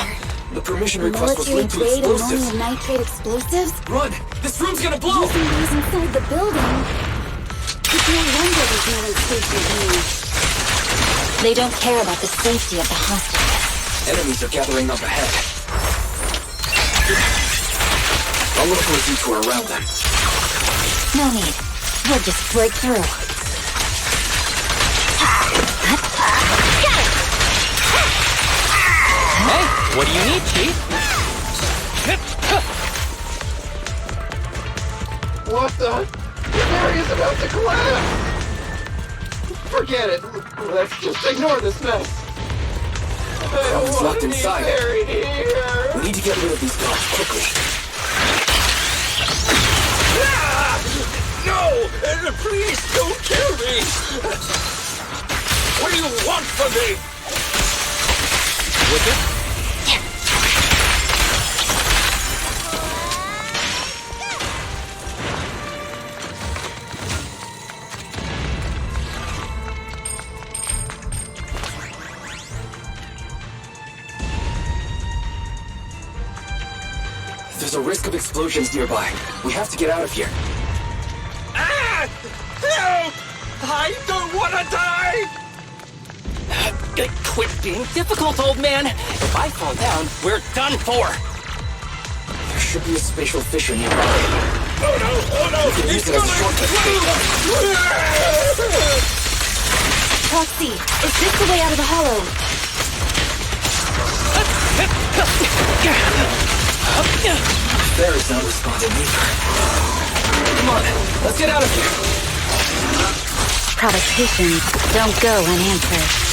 The permission request was linked to Military-grade explosives. ammonium nitrate explosives? Run! This room's gonna blow! Using these inside the building? It's no wonder there's no one stationed here. They don't care about the safety of the hostages. Enemies are gathering up ahead. I'll look for a detour around them. No need. We'll just break through. Hey, what do you need, Chief? What the? This area's about to collapse! Forget it. Let's just ignore this mess. Someone's locked inside. Buried here. We need to get rid of these guards quickly. No! Please don't kill me! What do you want from me? Would you? There's a risk of explosions nearby. We have to get out of here. Ah! Help! I don't want to die! Quit being difficult, old man. If I fall down, we're done for. There should be a spatial fissure nearby. Oh no! Oh no! We can use it as a shortcut. Proxy, is this the way out of the hollow? There is not responding either. Come on, let's get out of here. Provocations don't go unanswered.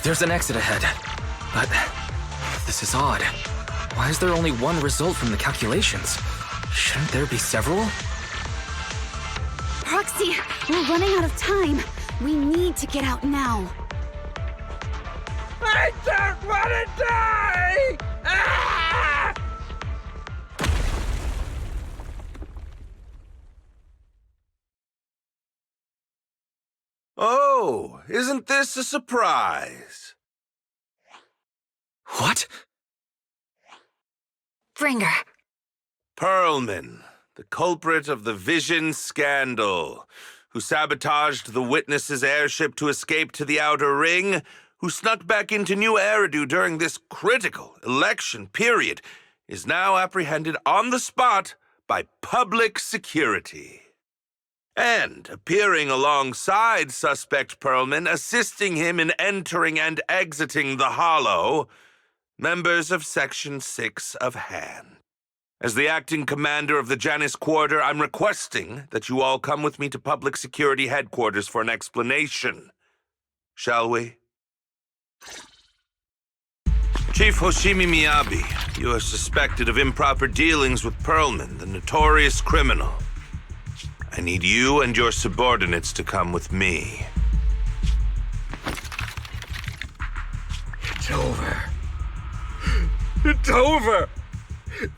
There's an exit ahead, but this is odd. Why is there only one result from the calculations? Shouldn't there be several? Proxy, we're running out of time. We need to get out now. I don't want to die! Ah! Oh, isn't this a surprise? What? Bringer. Perlman, the culprit of the Vision scandal, who sabotaged the Witness's airship to escape to the Outer Ring, who snuck back into New Eridu during this critical election period, is now apprehended on the spot by public security. And appearing alongside suspect Perlman, assisting him in entering and exiting the Hollow, members of Section 6 of Han. As the acting commander of the Janus Quarter, I'm requesting that you all come with me to Public Security Headquarters for an explanation. Shall we? Chief Hoshimi Miyabi, you are suspected of improper dealings with Perlman, the notorious criminal. I need you and your subordinates to come with me. It's over. It's over!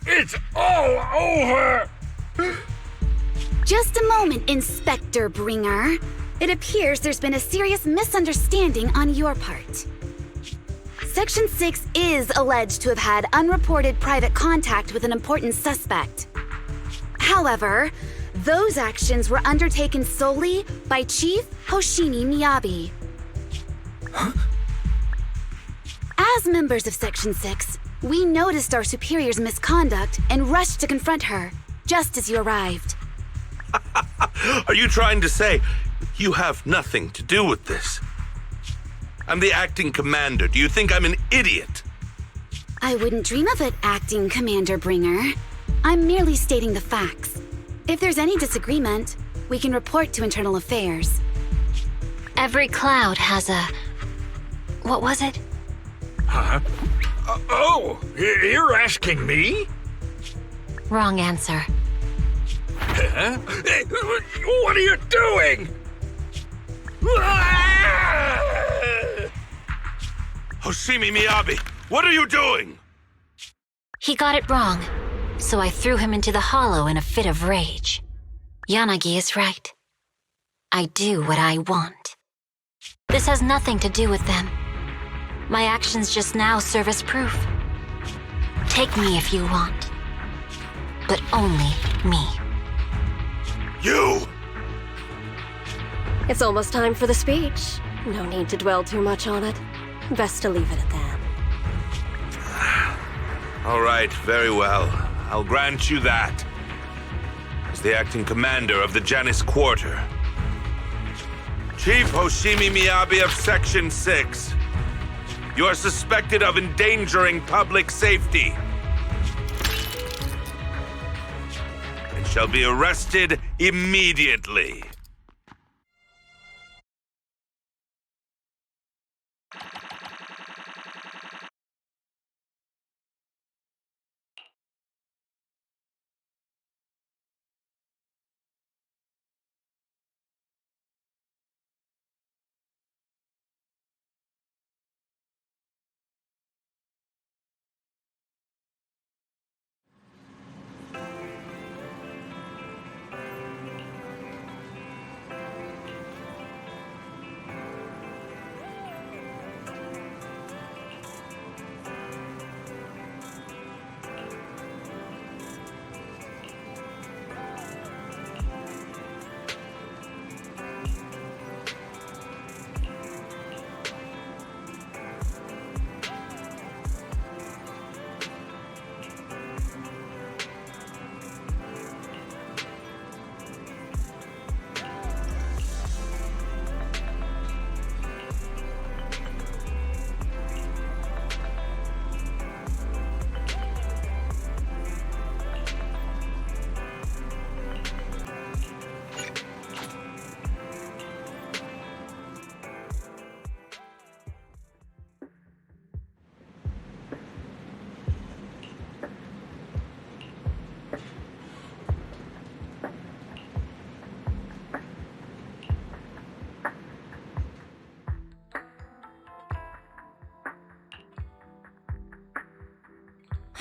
It's all over! Just a moment, Inspector Bringer. It appears there's been a serious misunderstanding on your part. Section 6 is alleged to have had unreported private contact with an important suspect. However, those actions were undertaken solely by Chief Hoshimi Miyabi. Huh? As members of Section 6, we noticed our superior's misconduct and rushed to confront her, just as you arrived. Are you trying to say you have nothing to do with this? I'm the acting commander. Do you think I'm an idiot? I wouldn't dream of it, Acting Commander Bringer. I'm merely stating the facts. If there's any disagreement, we can report to Internal Affairs. Every cloud has a... What was it? Huh? Oh, you're asking me? Wrong answer. Huh? What are you doing? Hoshimi Miyabi, what are you doing? He got it wrong, so I threw him into the hollow in a fit of rage. Yanagi is right. I do what I want. This has nothing to do with them. My actions just now serve as proof. Take me if you want, but only me. You! It's almost time for the speech. No need to dwell too much on it. Best to leave it at that. All right, very well. I'll grant you that. As the acting commander of the Janus Quarter, Chief Hoshimi Miyabi of Section 6, you are suspected of endangering public safety and shall be arrested immediately.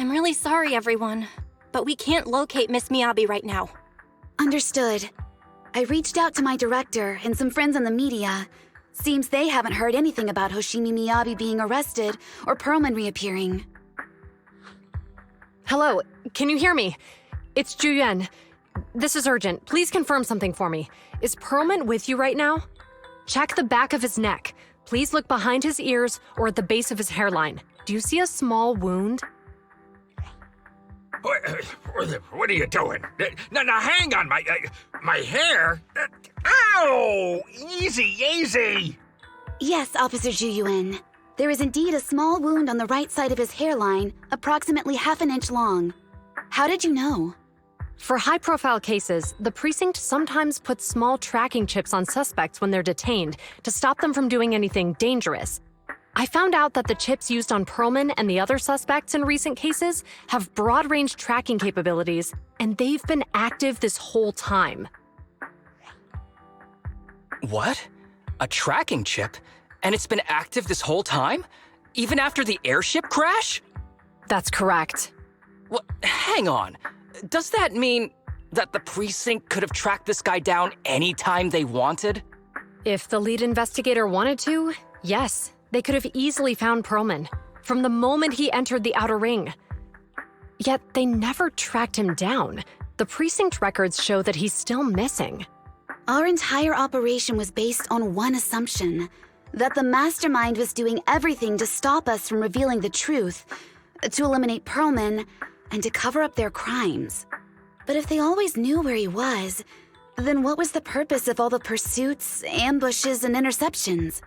I'm really sorry, everyone, but we can't locate Miss Miyabi right now. Understood. I reached out to my director and some friends in the media. Seems they haven't heard anything about Hoshimi Miyabi being arrested or Perlman reappearing. Hello, can you hear me? It's Juyuan. This is urgent. Please confirm something for me. Is Perlman with you right now? Check the back of his neck. Please look behind his ears or at the base of his hairline. Do you see a small wound? What are you doing? Now, hang on, my hair. Ow! Easy, easy. Yes, Officer Juyuan. There is indeed a small wound on the right side of his hairline, approximately half an inch long. How did you know? For high-profile cases, the precinct sometimes puts small tracking chips on suspects when they're detained to stop them from doing anything dangerous. I found out that the chips used on Perlman and the other suspects in recent cases have broad-range tracking capabilities, and they've been active this whole time. What? A tracking chip? And it's been active this whole time? Even after the airship crash? That's correct. What? Hang on. Does that mean that the precinct could have tracked this guy down anytime they wanted? If the lead investigator wanted to, yes. They could have easily found Perlman from the moment he entered the outer ring. Yet they never tracked him down. The precinct records show that he's still missing. Our entire operation was based on one assumption, that the mastermind was doing everything to stop us from revealing the truth, to eliminate Perlman, and to cover up their crimes. But if they always knew where he was, then what was the purpose of all the pursuits, ambushes, and interceptions?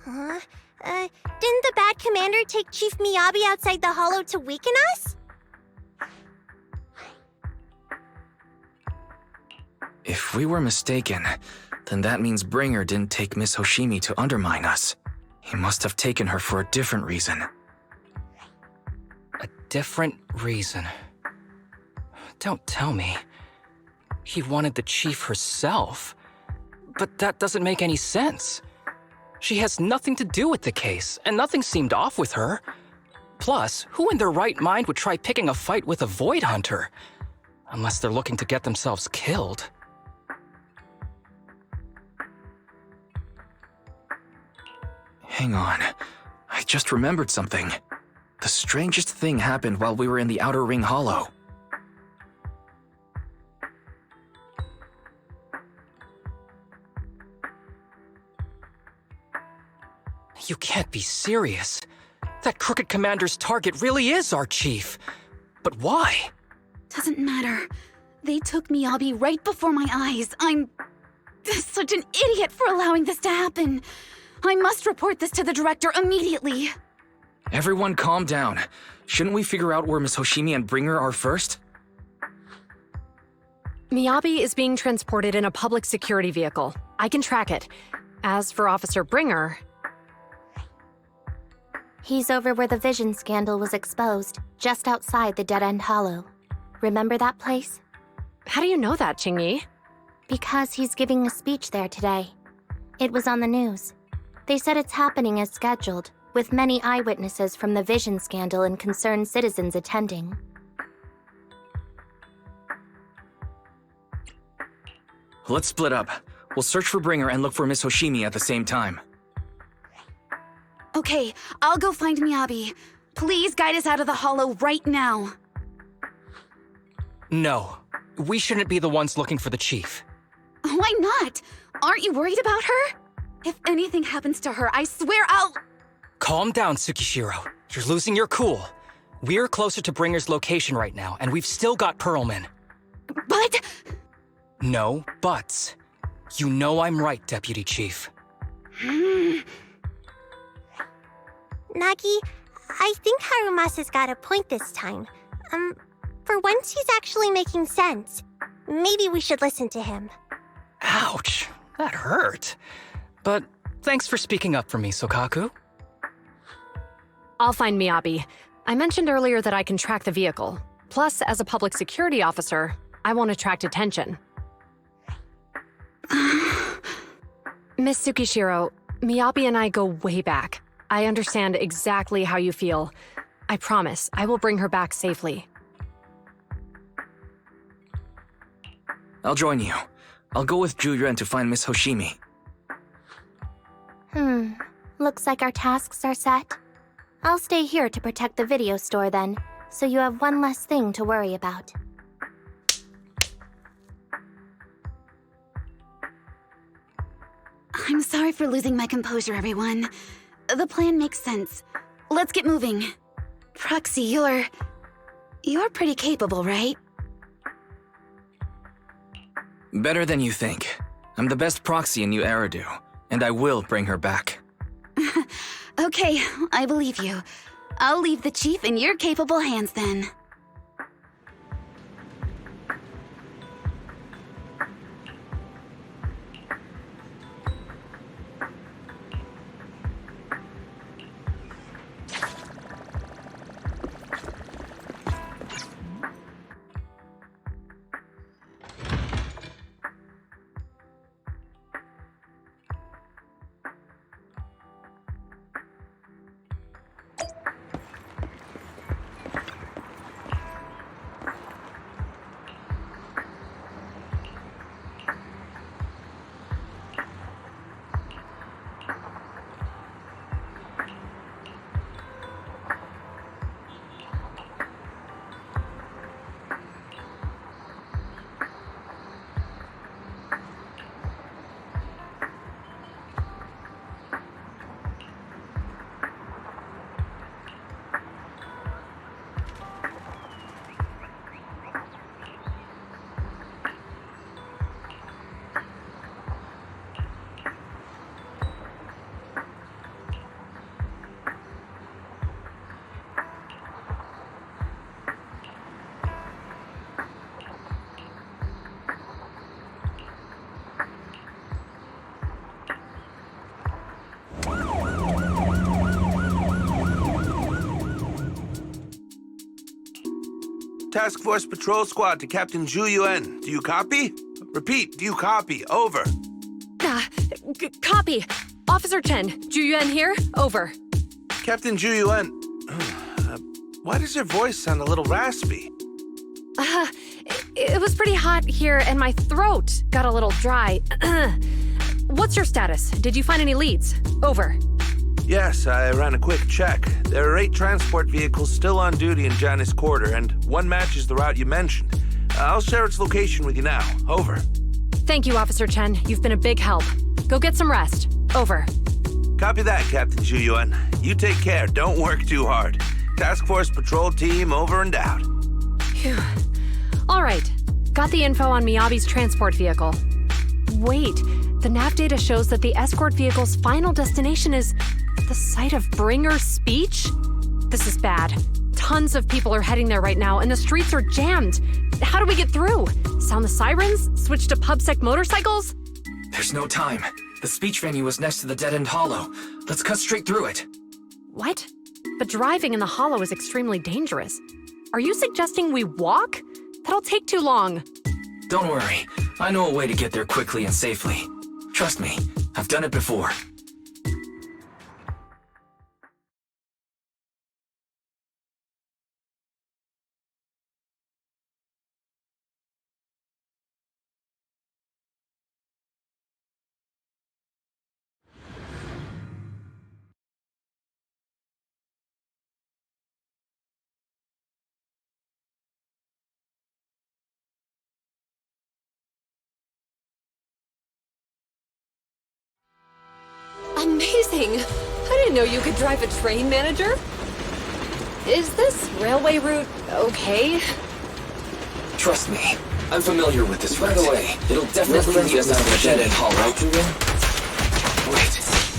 Huh? Didn't the bad commander take Chief Miyabi outside the hollow to weaken us? If we were mistaken, then that means Bringer didn't take Miss Hoshimi to undermine us. He must have taken her for a different reason. A different reason. Don't tell me. He wanted the chief herself. But that doesn't make any sense. She has nothing to do with the case, and nothing seemed off with her. Plus, who in their right mind would try picking a fight with a Void Hunter? Unless they're looking to get themselves killed. Hang on. I just remembered something. The strangest thing happened while we were in the Outer Ring Hollow. You can't be serious. That crooked commander's target really is our chief. But why? Doesn't matter. They took Miyabi right before my eyes. I'm such an idiot for allowing this to happen. I must report this to the director immediately. Everyone calm down. Shouldn't we figure out where Miss Hoshimi and Bringer are first? Miyabi is being transported in a public security vehicle. I can track it. As for Officer Bringer... He's over where the vision scandal was exposed, just outside the Dead End Hollow. Remember that place? How do you know that, Qingyi? Because he's giving a speech there today. It was on the news. They said it's happening as scheduled, with many eyewitnesses from the vision scandal and concerned citizens attending. Let's split up. We'll search for Bringer and look for Miss Hoshimi at the same time. Okay, I'll go find Miyabi. Please guide us out of the hollow right now. No. We shouldn't be the ones looking for the chief. Why not? Aren't you worried about her? If anything happens to her, I swear I'll... Calm down, Tsukishiro. You're losing your cool. We're closer to Bringer's location right now, and we've still got Pearlman. But... No buts. You know I'm right, Deputy Chief. Nagi, I think Harumasa's got a point this time. For once he's actually making sense. Maybe we should listen to him. Ouch, that hurt. But thanks for speaking up for me, Sokaku. I'll find Miyabi. I mentioned earlier that I can track the vehicle. Plus, as a public security officer, I won't attract attention. Miss Tsukishiro, Miyabi and I go way back. I understand exactly how you feel. I promise I will bring her back safely. I'll join you. I'll go with Juyuan to find Miss Hoshimi. Looks like our tasks are set. I'll stay here to protect the video store then, so you have one less thing to worry about. I'm sorry for losing my composure, everyone. The plan makes sense. Let's get moving. Proxy, you're pretty capable, right? Better than you think. I'm the best proxy in New Eridu, and I will bring her back. Okay, I believe you. I'll leave the chief in your capable hands then. Task Force Patrol Squad to Captain Zhu Yuan. Do you copy? Repeat, do you copy? Over. Copy. Officer Chen, Zhu Yuan here. Over. Captain Zhu Yuan, why does your voice sound a little raspy? It was pretty hot here, and my throat got a little dry. What's your status? Did you find any leads? Over. Yes, I ran a quick check. There are 8 transport vehicles still on duty in Janus Quarter, and one matches the route you mentioned. I'll share its location with you now. Over. Thank you, Officer Chen. You've been a big help. Go get some rest. Over. Copy that, Captain Zhu Yuan. You take care. Don't work too hard. Task Force Patrol Team over and out. Phew. All right. Got the info on Miyabi's transport vehicle. Wait, the nav data shows that the escort vehicle's final destination is the site of Bringer's speech? This is bad. Tons of people are heading there right now, and the streets are jammed. How do we get through? Sound the sirens? Switch to PubSec motorcycles? There's no time. The speech venue is next to the dead-end hollow. Let's cut straight through it. What? But driving in the hollow is extremely dangerous. Are you suggesting we walk? That'll take too long. Don't worry. I know a way to get there quickly and safely. Trust me, I've done it before. Amazing! I didn't know you could drive a train, manager. Is this railway route okay? Trust me, I'm familiar with this right away. It'll definitely lead us out of the dead-end hollow. Wait,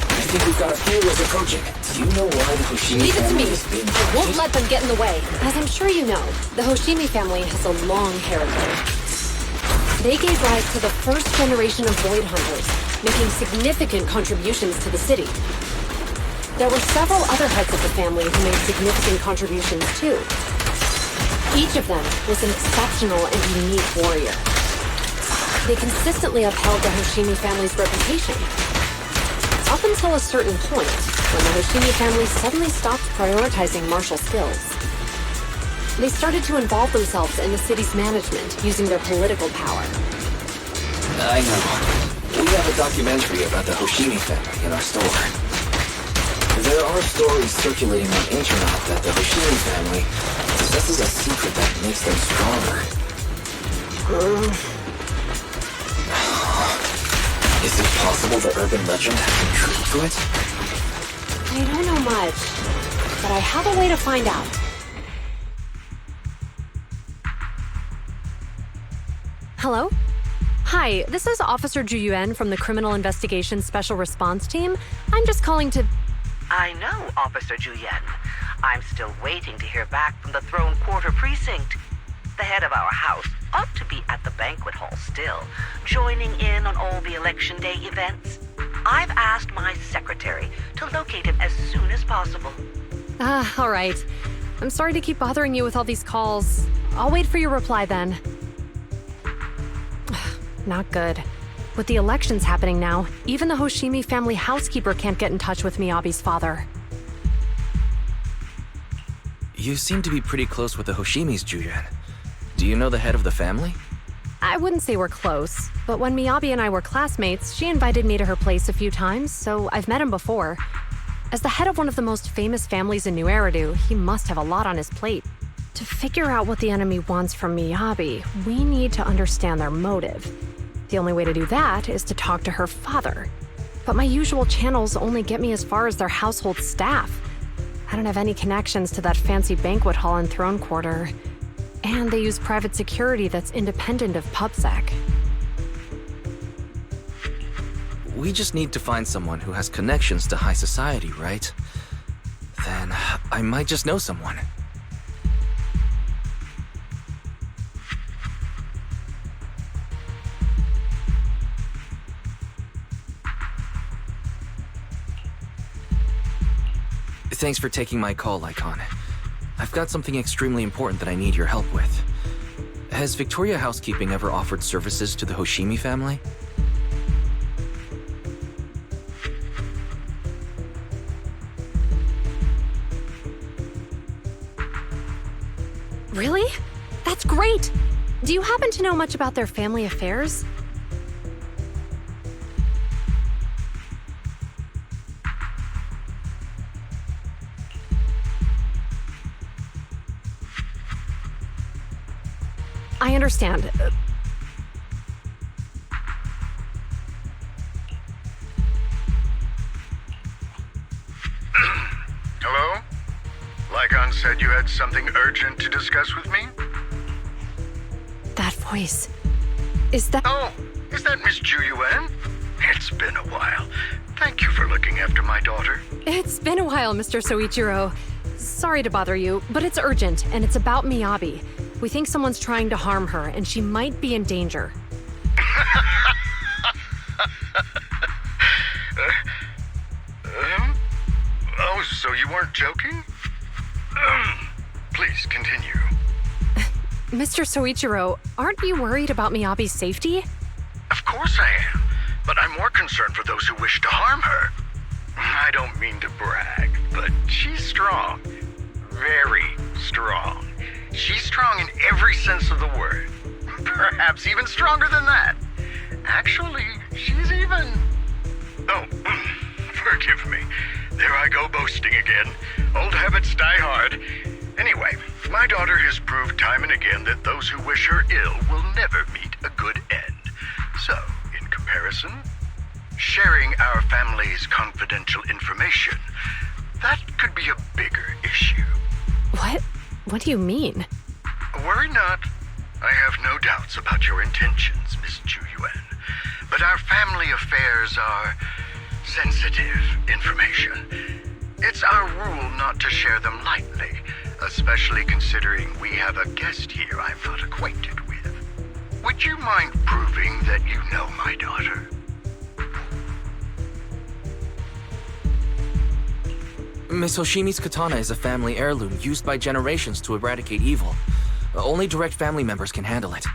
I think we've got a few approaching. Do you know why the Hoshimi Leave it to me. family is being I won't let them get in the way. As I'm sure you know, the Hoshimi family has a long heritage. They gave rise to the first generation of Void Hunters, making significant contributions to the city. There were several other heads of the family who made significant contributions too. Each of them was an exceptional and unique warrior. They consistently upheld the Hoshimi family's reputation. Up until a certain point, when the Hoshimi family suddenly stopped prioritizing martial skills. They started to involve themselves in the city's management using their political power. I know. We have a documentary about the Hoshimi family in our store. There are stories circulating on internet that the Hoshimi family possesses a secret that makes them stronger. Is it possible the urban legend has some truth to it? I don't know much, but I have a way to find out. Hello? Hi, this is Officer Zhu Yuan from the Criminal Investigations Special Response Team. I'm just calling to... I know, Officer Zhu Yuan. I'm still waiting to hear back from the Throne Quarter Precinct. The head of our house ought to be at the banquet hall still, joining in on all the Election Day events. I've asked my secretary to locate him as soon as possible. All right. I'm sorry to keep bothering you with all these calls. I'll wait for your reply then. Not good. With the elections happening now, even the Hoshimi family housekeeper can't get in touch with Miyabi's father. You seem to be pretty close with the Hoshimis, Zhu Yuan. Do you know the head of the family? I wouldn't say we're close, but when Miyabi and I were classmates, she invited me to her place a few times, so I've met him before. As the head of one of the most famous families in New Eridu, he must have a lot on his plate. To figure out what the enemy wants from Miyabi, we need to understand their motive. The only way to do that is to talk to her father. But my usual channels only get me as far as their household staff. I don't have any connections to that fancy banquet hall in Throne Quarter. And they use private security that's independent of PubSec. We just need to find someone who has connections to high society, right? Then I might just know someone. Thanks for taking my call, Icon. I've got something extremely important that I need your help with. Has Victoria Housekeeping ever offered services to the Hoshimi family? Really? That's great! Do you happen to know much about their family affairs? I understand. Hello? Lycon said you had something urgent to discuss with me? That voice. Is that... Oh, is that Miss Ju Yuan? It's been a while. Thank you for looking after my daughter. It's been a while, Mr. Soichiro. Sorry to bother you, but it's urgent, and it's about Miyabi. We think someone's trying to harm her, and she might be in danger. Oh, so you weren't joking? Please, continue. Mr. Soichiro, aren't you worried about Miyabi's safety? Of course I am, but I'm more concerned for those who wish to harm her. I don't mean to brag, but she's strong. Very strong. She's strong in every sense of the word. Perhaps even stronger than that. Actually, she's even... Oh, forgive me. There I go boasting again. Old habits die hard. Anyway, my daughter has proved time and again that those who wish her ill will never meet a good end. So, in comparison, sharing our family's confidential information, that could be a bigger issue. What? What do you mean? Worry not. I have no doubts about your intentions, Miss Ju Yuan. But our family affairs are sensitive information. It's our rule not to share them lightly, especially considering we have a guest here I'm not acquainted with. Would you mind proving that you know my daughter? Miss Hoshimi's katana is a family heirloom used by generations to eradicate evil. Only direct family members can handle it.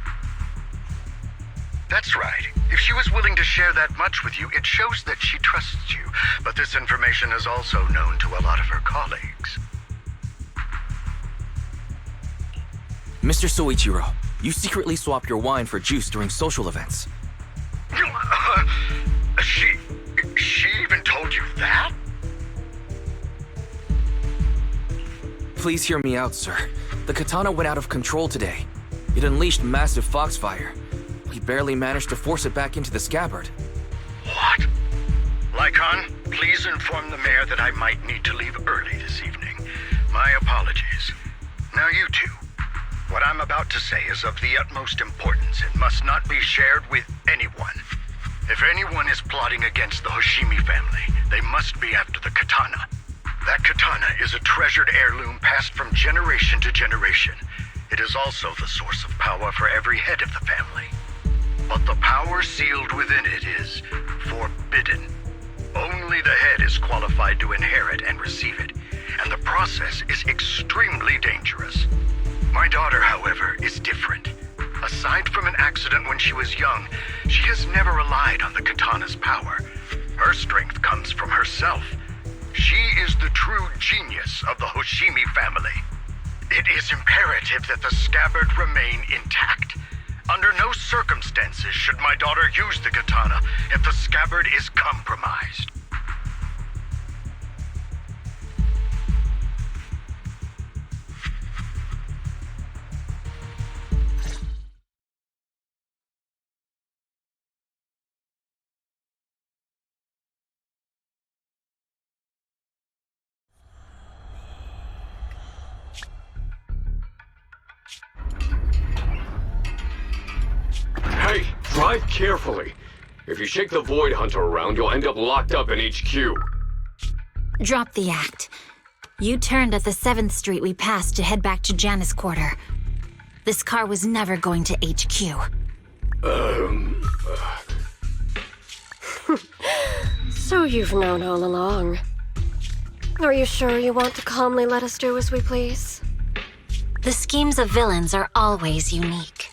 That's right. If she was willing to share that much with you, it shows that she trusts you. But this information is also known to a lot of her colleagues. Mr. Soichiro, you secretly swap your wine for juice during social events. She even told you that? Please hear me out, sir. The katana went out of control today. It unleashed massive foxfire. We barely managed to force it back into the scabbard. What? Lycon, please inform the mayor that I might need to leave early this evening. My apologies. Now you two. What I'm about to say is of the utmost importance and must not be shared with anyone. If anyone is plotting against the Hoshimi family, they must be after the katana. That katana is a treasured heirloom passed from generation to generation. It is also the source of power for every head of the family. But the power sealed within it is forbidden. Only the head is qualified to inherit and receive it, and the process is extremely dangerous. My daughter, however, is different. Aside from an accident when she was young, she has never relied on the katana's power. Her strength comes from herself. She is the true genius of the Hoshimi family. It is imperative that the scabbard remain intact. Under no circumstances should my daughter use the katana if the scabbard is compromised. Hey, drive carefully. If you shake the Void Hunter around, you'll end up locked up in HQ. Drop the act. You turned at the 7th Street we passed to head back to Janus Quarter. This car was never going to HQ. So you've known all along. Are you sure you want to calmly let us do as we please? The schemes of villains are always unique.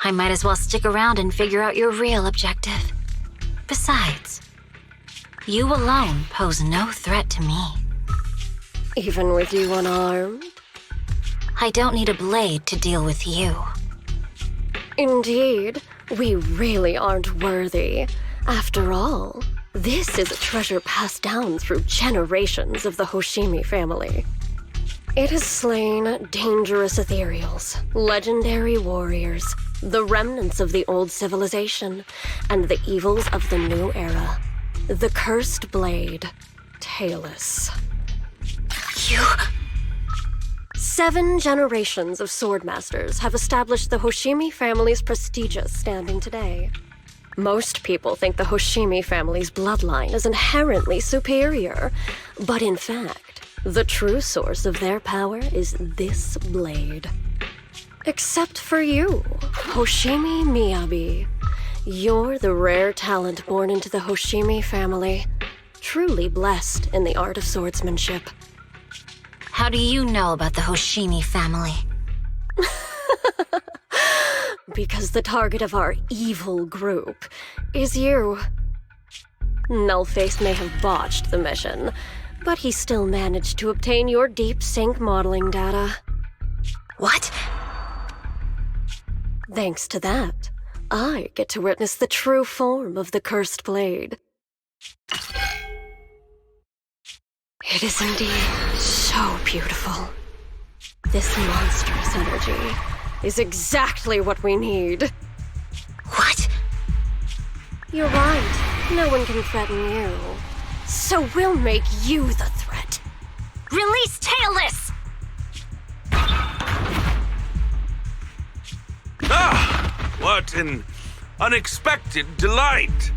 I might as well stick around and figure out your real objective. Besides, you alone pose no threat to me. Even with you unarmed? I don't need a blade to deal with you. Indeed, we really aren't worthy. After all, this is a treasure passed down through generations of the Hoshimi family. It has slain dangerous ethereals, legendary warriors, the remnants of the old civilization, and the evils of the new era. The cursed blade, Tailless. You... 7 generations of swordmasters have established the Hoshimi family's prestigious standing today. Most people think the Hoshimi family's bloodline is inherently superior, but in fact, the true source of their power is this blade. Except for you, Hoshimi Miyabi. You're the rare talent born into the Hoshimi family, truly blessed in the art of swordsmanship. How do you know about the Hoshimi family? Because the target of our evil group is you. Nullface may have botched the mission, but he still managed to obtain your deep sync modeling data. What? Thanks to that, I get to witness the true form of the cursed blade. It is indeed so beautiful. This monstrous energy is exactly what we need. What? You're right. No one can threaten you. So we'll make you the threat. Release Tailless! Ah! What an unexpected delight!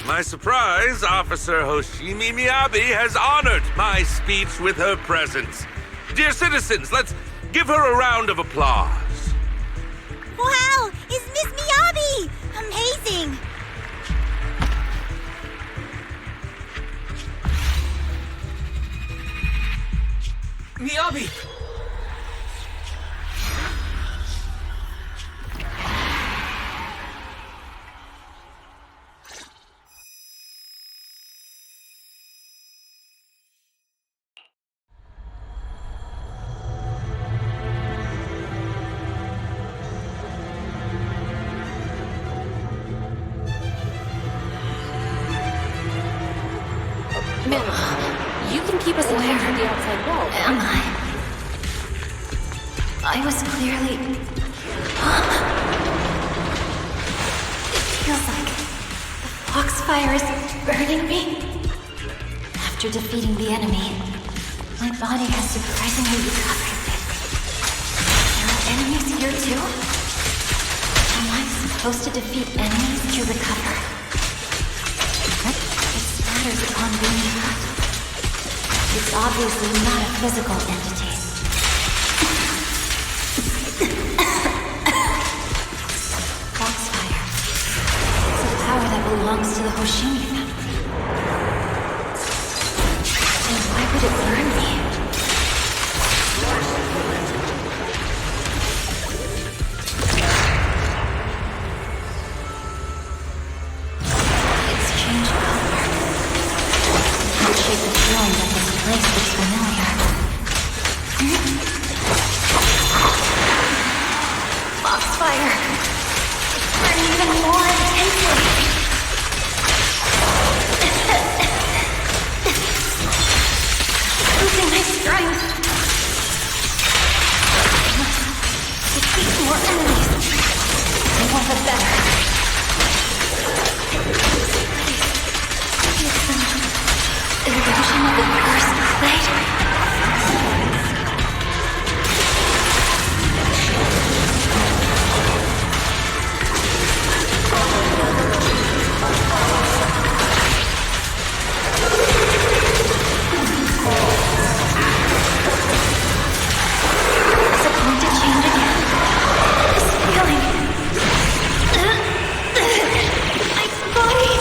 My surprise, Officer Hoshimi Miyabi has honored my speech with her presence. Dear citizens, let's give her a round of applause. Wow! It's Miss Miyabi! Amazing! Miyabi! Mim, you can keep us in touch with the outside world. Am I? I was clearly... It feels like the foxfire is burning me. After defeating the enemy, my body has surprisingly recovered. There are enemies here too? Am I supposed to defeat enemies to recover? It splatters upon being hurt. It's obviously not a physical entity. Foxfire. It's a power that belongs to the Hoshimi family. Then why would it burn me? It's changed color. The shape of flame that this place looks familiar. Foxfire! Burn even more intensely! Losing my strength! I must defeat more enemies! I want the better! It's an illusion of the cursed blade? Is it going to change again? This feeling. My body.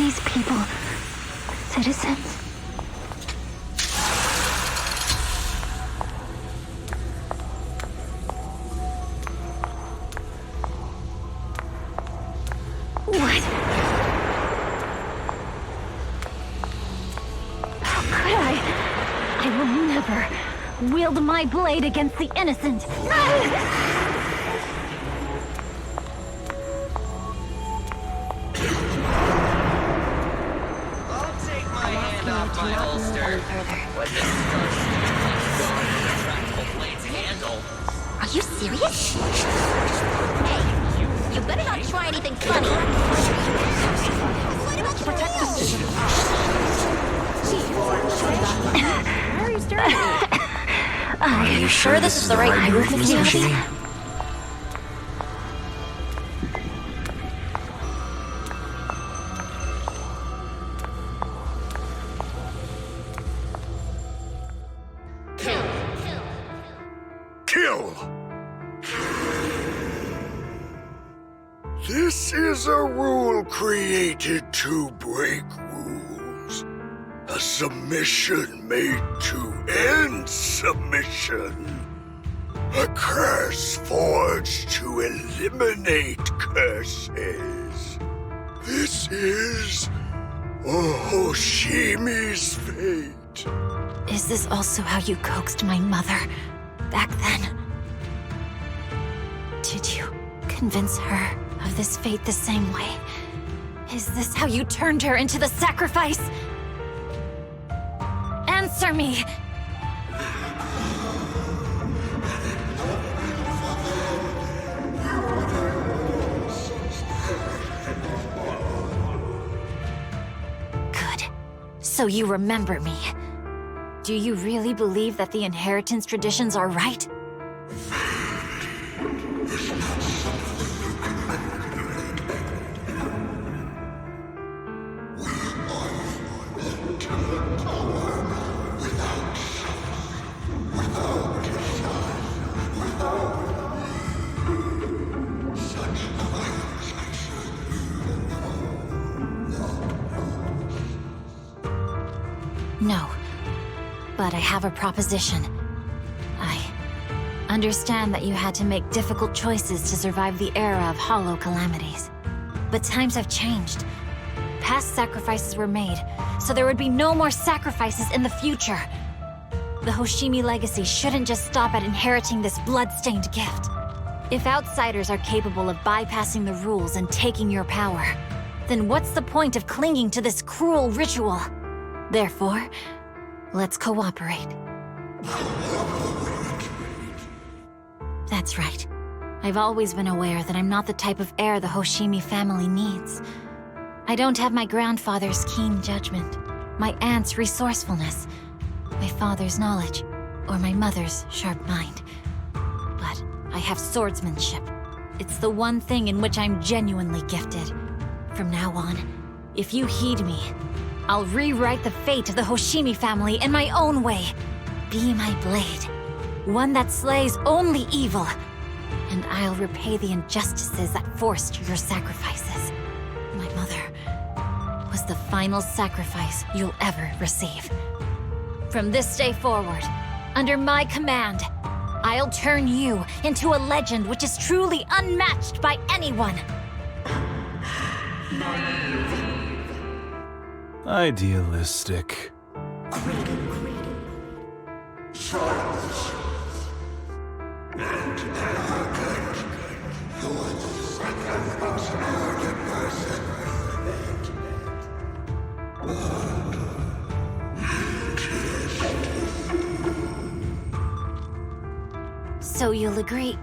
these people citizens? What? How could I? I will never wield my blade against the innocent. My holster. When this starts to go into the retractable blade's handle. Are you serious? Hey, you better not try anything funny. Protect the city. Why are you staring at me? Are you sure this is the right move, Miss Yoshi? Kill! This is a rule created to break rules. A submission made to end submission. A curse forged to eliminate curses. This is Hoshimi's fate. Is this also how you coaxed my mother back then? Did you convince her of this fate the same way? Is this how you turned her into the sacrifice? Answer me! Good. So you remember me. Do you really believe that the inheritance traditions are right? No. But I have a proposition. I understand that you had to make difficult choices to survive the era of hollow calamities. But times have changed. Past sacrifices were made, so there would be no more sacrifices in the future. The Hoshimi legacy shouldn't just stop at inheriting this blood-stained gift. If outsiders are capable of bypassing the rules and taking your power, then what's the point of clinging to this cruel ritual? Therefore, let's cooperate. That's right. I've always been aware that I'm not the type of heir the Hoshimi family needs. I don't have my grandfather's keen judgment, my aunt's resourcefulness, my father's knowledge, or my mother's sharp mind. But I have swordsmanship. It's the one thing in which I'm genuinely gifted. From now on, if you heed me, I'll rewrite the fate of the Hoshimi family in my own way. Be my blade, one that slays only evil, and I'll repay the injustices that forced your sacrifices. My mother was the final sacrifice you'll ever receive. From this day forward, under my command, I'll turn you into a legend which is truly unmatched by anyone. Idealistic. So you'll agree.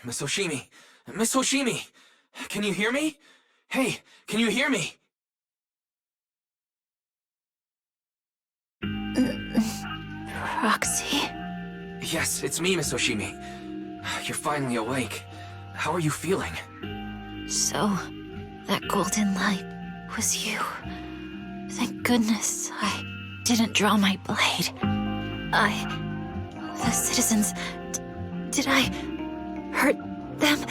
Miss Hoshimi! Miss Hoshimi! Can you hear me? Hey, can you hear me? Proxy? Yes, it's me, Miss Hoshimi. You're finally awake. How are you feeling? So, that golden light was you. Thank goodness I didn't draw my blade. The citizens... did I hurt them?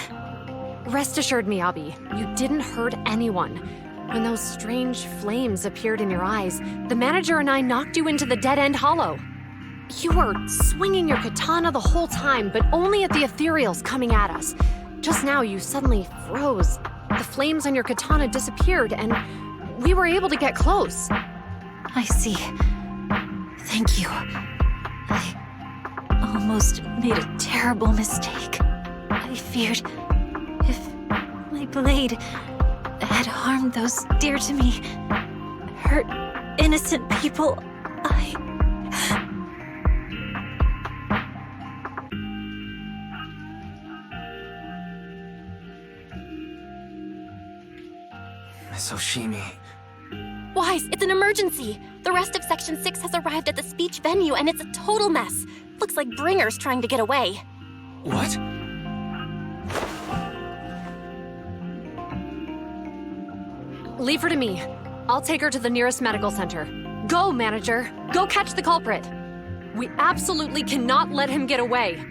Rest assured, Miyabi, you didn't hurt anyone. When those strange flames appeared in your eyes, the manager and I knocked you into the dead-end hollow. You were swinging your katana the whole time, but only at the ethereals coming at us. Just now, you suddenly froze. The flames on your katana disappeared, and we were able to get close. I see. Thank you. I almost made a terrible mistake. I feared if my blade had harmed those dear to me, hurt innocent people, Miss Hoshimi... Wise, it's an emergency! The rest of Section 6 has arrived at the speech venue, and it's a total mess. Looks like Bringer's trying to get away. What? Leave her to me. I'll take her to the nearest medical center. Go, manager! Go catch the culprit! We absolutely cannot let him get away!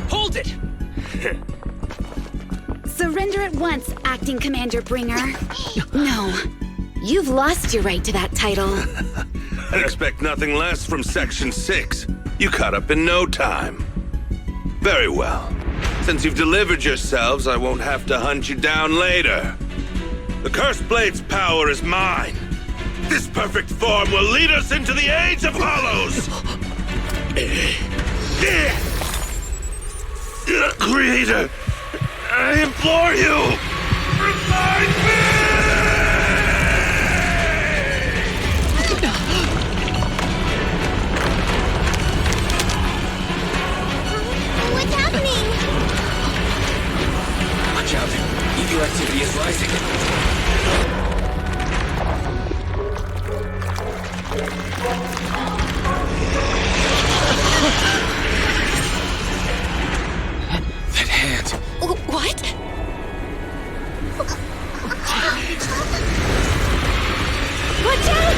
Hold it! Surrender at once, Acting Commander Bringer. No. You've lost your right to that title. I'd expect nothing less from Section 6. You caught up in no time. Very well. Since you've delivered yourselves, I won't have to hunt you down later. The Cursed Blade's power is mine. This perfect form will lead us into the Age of Hollows! Creator, I implore you, revive What's happening? Watch out. Evil activity is rising. That hand. What? Watch out!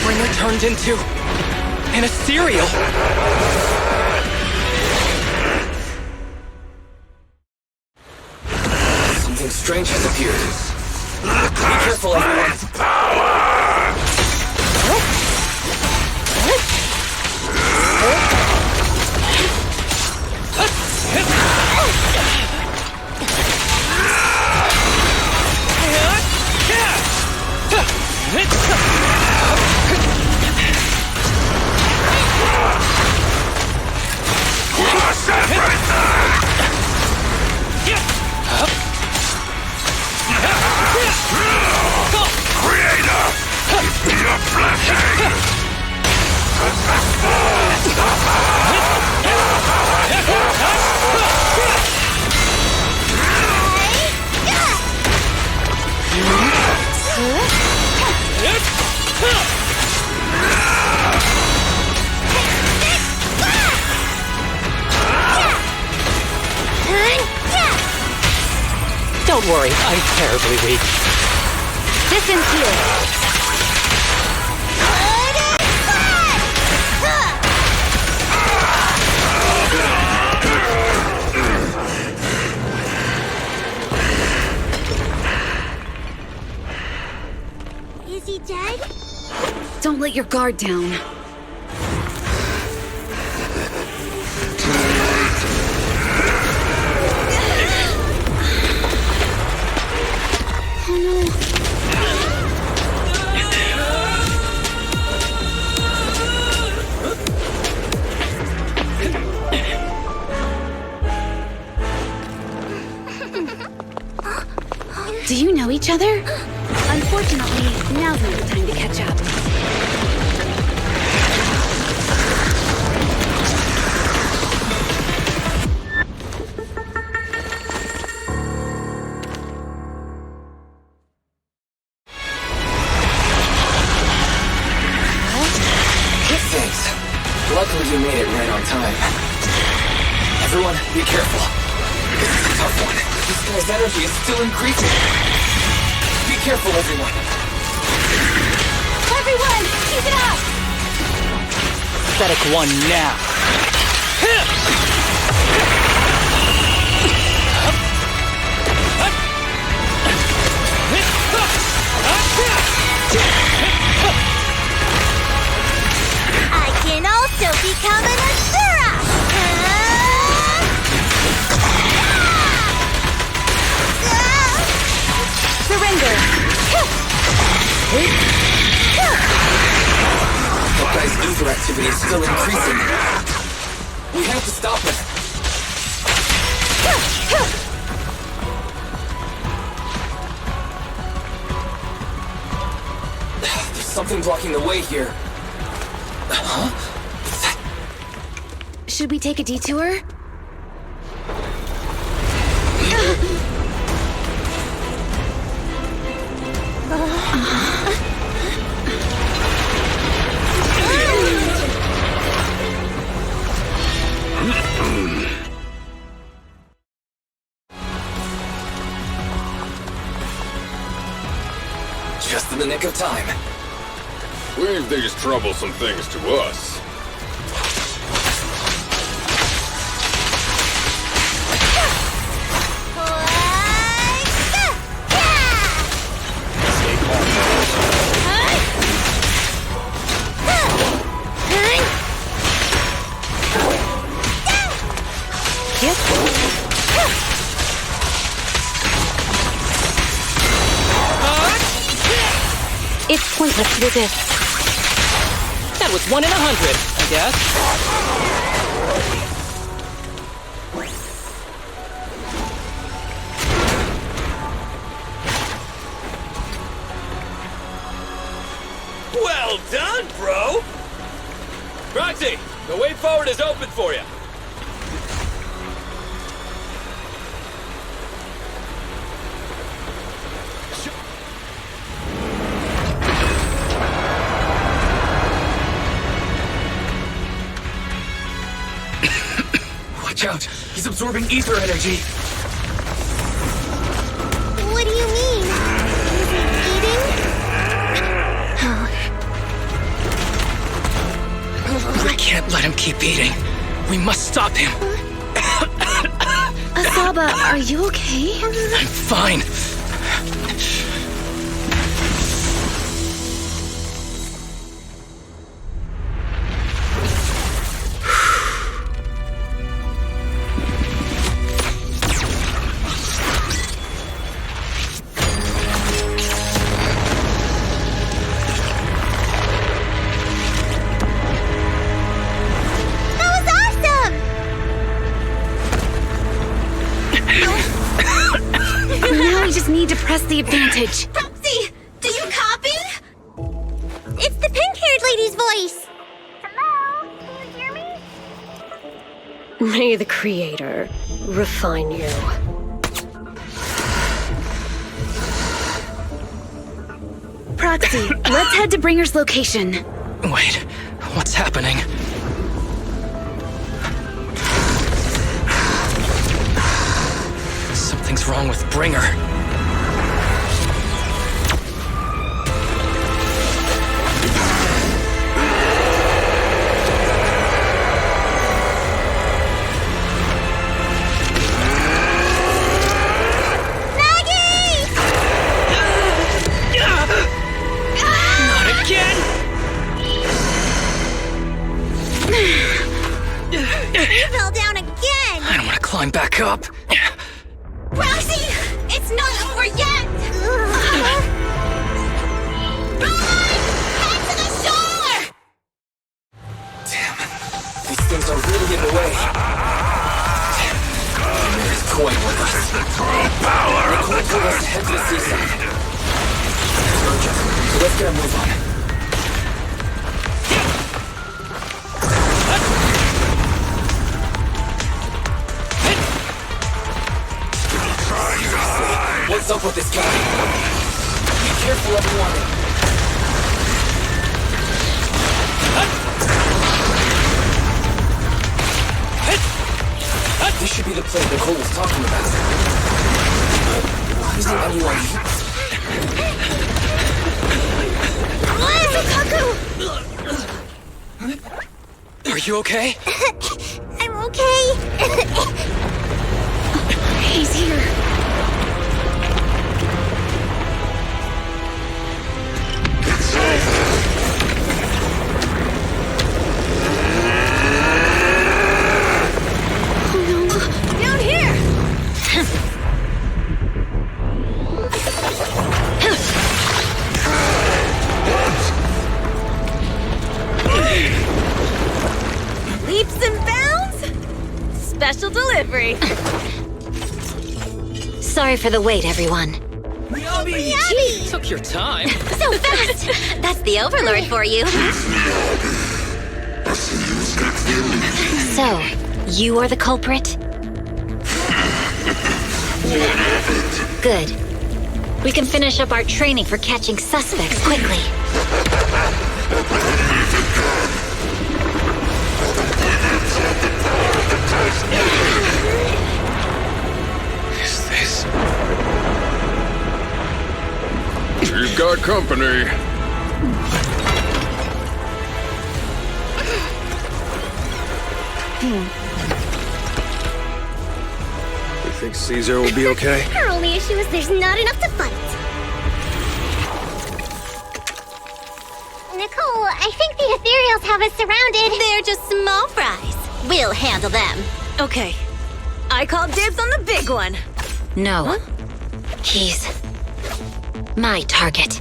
Bringer turned into an ethereal. Something strange has appeared. Be careful, everyone. Don't worry, I'm terribly weak. Distance here. Is he dead? Don't let your guard down. Oh no. Do you know each other? Unfortunately, now's not the time to catch up. Thanks. Luckily you made it right on time. Everyone, be careful. This is a tough one. This guy's energy is still increasing. Be careful, everyone. Everyone, keep it up! Pathetic one now. I can also become an Asura! Surrender! That guy's ether activity is still increasing. We have to stop him. There's something blocking the way here. Huh? Should we take a detour? the nick of time. We ain't these troublesome things to us. It's pointless to resist. That was 1 in 100, I guess. Well done, bro! Proxy, the way forward is open for you. Watch out! He's absorbing ether energy! What do you mean? Eating? We can't let him keep eating. We must stop him. Asaba, are you okay? I'm fine. Press the advantage. Proxy, do you copy? It's the pink-haired lady's voice. Hello? Can you hear me? May the Creator refine you. Proxy, let's head to Bringer's location. Wait, what's happening? Something's wrong with Bringer. Climb back up. Roxy, it's not over yet. Head to the shore! Damn, these things are really in the way. There's coin with us. Power! They could pull us to head to the seaside. It's urgent, so let's get a move on. What's up with this guy? Be careful, everyone. This should be the place Nicole was talking about. Why isn't anyone... Are you okay? I'm okay. He's here. Special delivery. Sorry for the wait, everyone. Gee, took your time. So fast! That's the Overlord for you. So, you are the culprit? Good. We can finish up our training for catching suspects quickly. You've got company. You think Caesar will be okay? Her only issue is there's not enough to fight. Nicole, I think the ethereals have us surrounded. They're just small fries. We'll handle them. Okay. I call dibs on the big one. No. He's my target.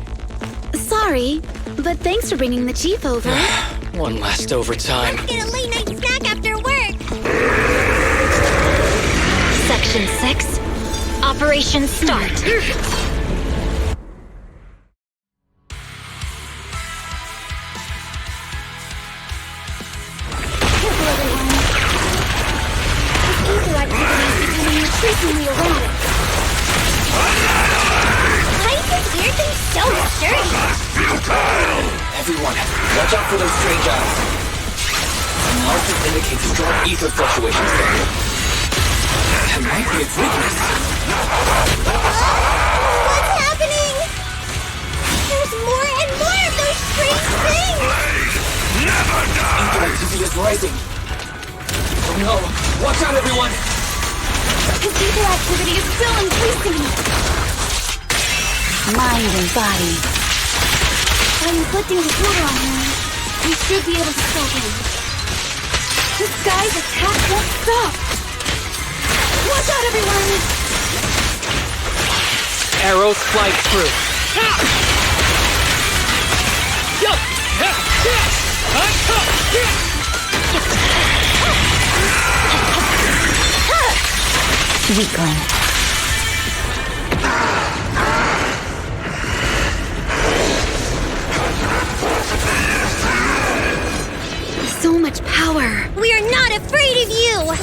Sorry, but thanks for bringing the chief over. One last overtime. Get a late night snack after work. Section 6. Operation start. Increasingly erratic. Why is this weird thing so sturdy? Everyone, watch out for those strange eyes. Markers indicate strong ether fluctuations there. That might be its weakness. What's happening? There's more and more of those strange things! Ether activity is rising. Oh no! Watch out, everyone! His ether activity is still increasing. Mind and body. By inflicting disorder on him, we should be able to stop him. This guy's attack won't stop. Watch out, everyone! Arrows fly through. Weakling. So much power. We are not afraid of you!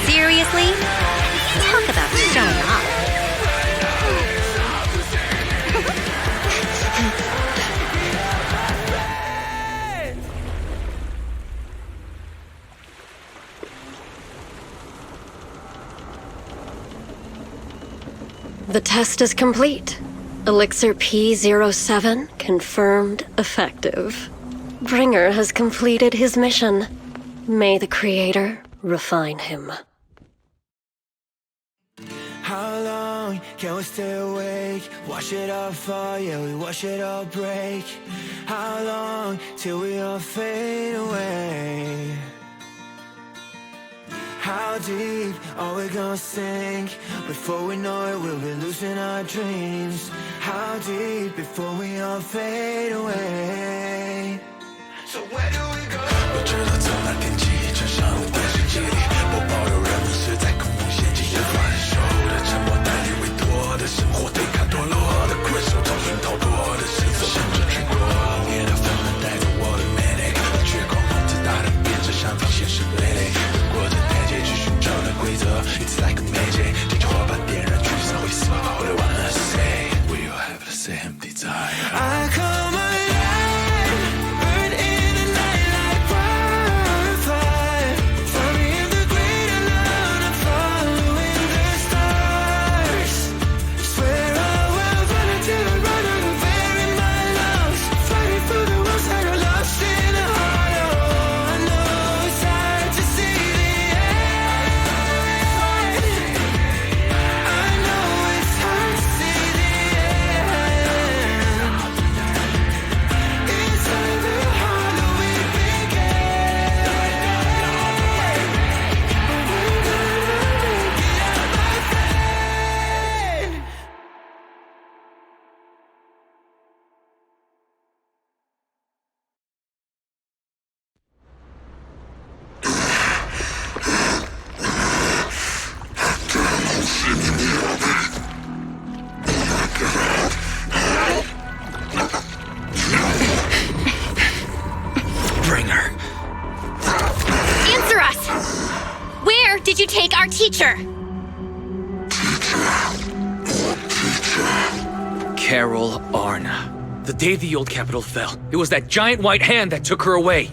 Seriously? Talk about showing off. The test is complete. Elixir P07 confirmed effective. Bringer has completed his mission. May the Creator refine him. How long can we stay awake? Wash it all fall, yeah, we wash it all break. How long till we all fade away? How deep are we gonna sink? Before we know it, we'll be losing our dreams. How deep before we all fade away? So where do we go? 我知道走到天际，站上了电视机里，我保有人们是在空中陷阱的反手的沉默，代替委托的生活，对抗堕落的困兽，找寻逃脱的身份，甚至去过烈的纷纷带着我的魅力，绝空梦之大的变着想法现实对立，过着台阶去寻找的规则 ，It's like a magic， 这句话把点燃沮丧，会死后的 wanna say we all have the same desire。I come alive, burn in the night like Did you take our teacher? Carol Arna. The day the old capital fell, it was that giant white hand that took her away.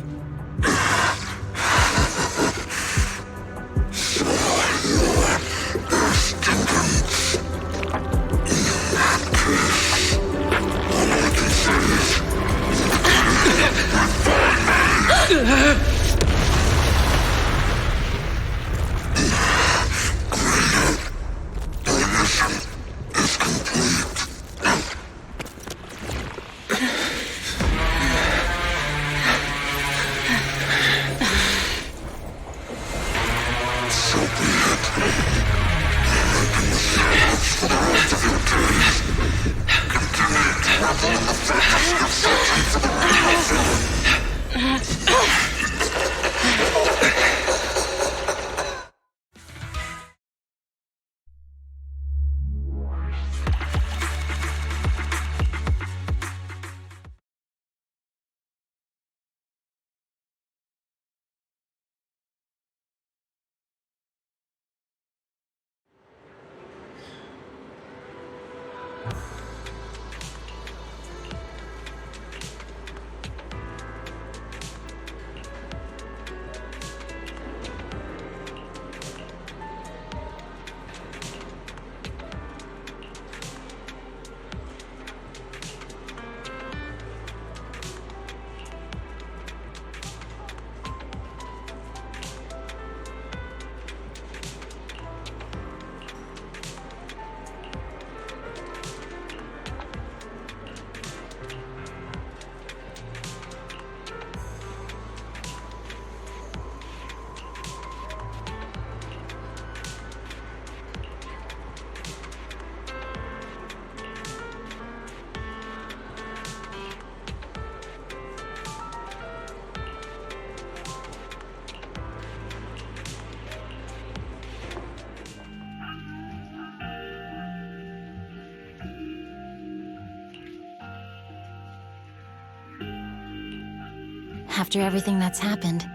After everything that's happened,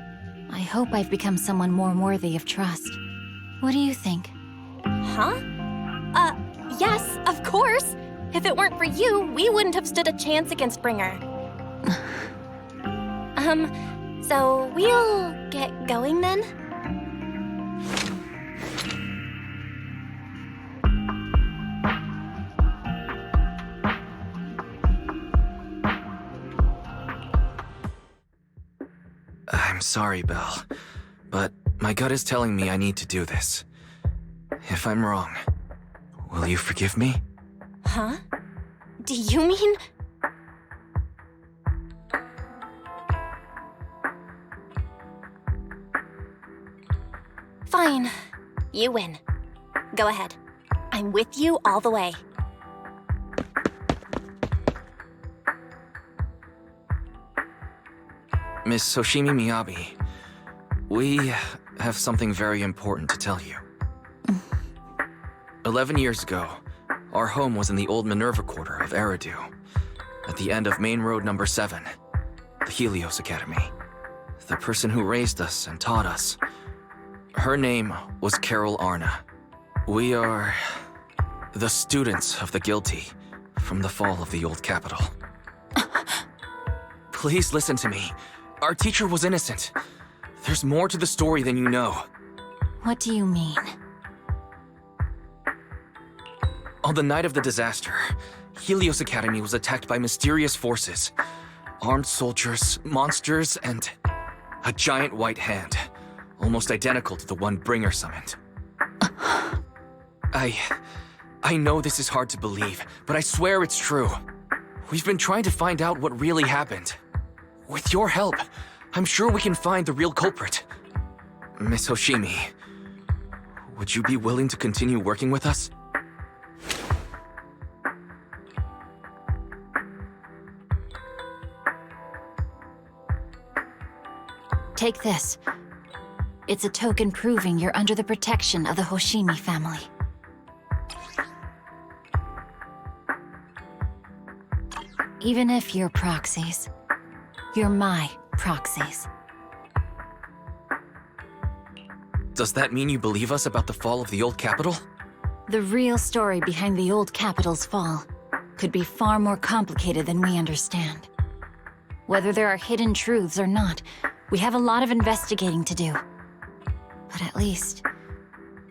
I hope I've become someone more worthy of trust. What do you think? Huh? Yes, of course. If it weren't for you, we wouldn't have stood a chance against Bringer. So we'll get going then? I'm sorry, Belle, but my gut is telling me I need to do this. If I'm wrong, will you forgive me? Huh? Do you mean... Fine. You win. Go ahead. I'm with you all the way. Miss Hoshimi Miyabi, we have something very important to tell you. 11 years ago, our home was in the old Minerva Quarter of Eridu, at the end of Main Road number 7, the Helios Academy. The person who raised us and taught us, her name was Carol Arna. We are the students of the guilty from the fall of the old capital. Please listen to me. Our teacher was innocent. There's more to the story than you know. What do you mean? On the night of the disaster, Helios Academy was attacked by mysterious forces. Armed soldiers, monsters, and a giant white hand, almost identical to the one Bringer summoned. I know this is hard to believe, but I swear it's true. We've been trying to find out what really happened. With your help, I'm sure we can find the real culprit. Miss Hoshimi, would you be willing to continue working with us? Take this. It's a token proving you're under the protection of the Hoshimi family. Even if you're proxies, you're my proxies. Does that mean you believe us about the fall of the old capital? The real story behind the old capital's fall could be far more complicated than we understand. Whether there are hidden truths or not, we have a lot of investigating to do. But at least,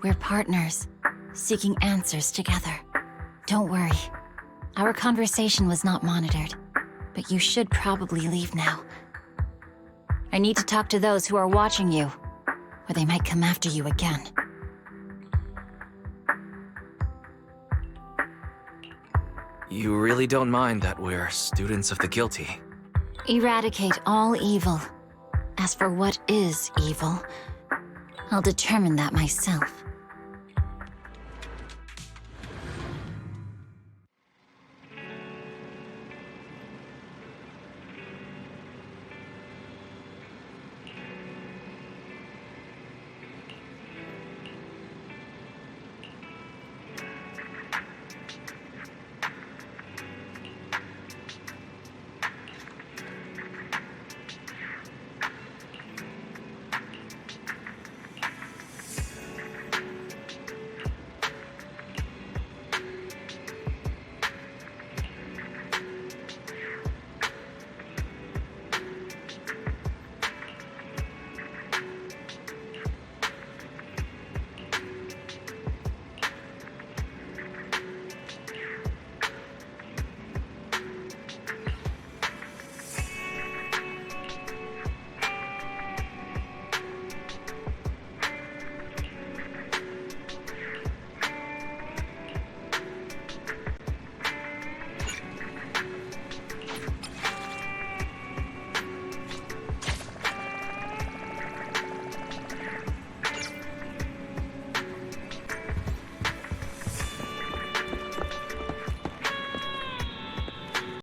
we're partners, seeking answers together. Don't worry. Our conversation was not monitored, but you should probably leave now. I need to talk to those who are watching you, or they might come after you again. You really don't mind that we're students of the guilty? Eradicate all evil. As for what is evil, I'll determine that myself.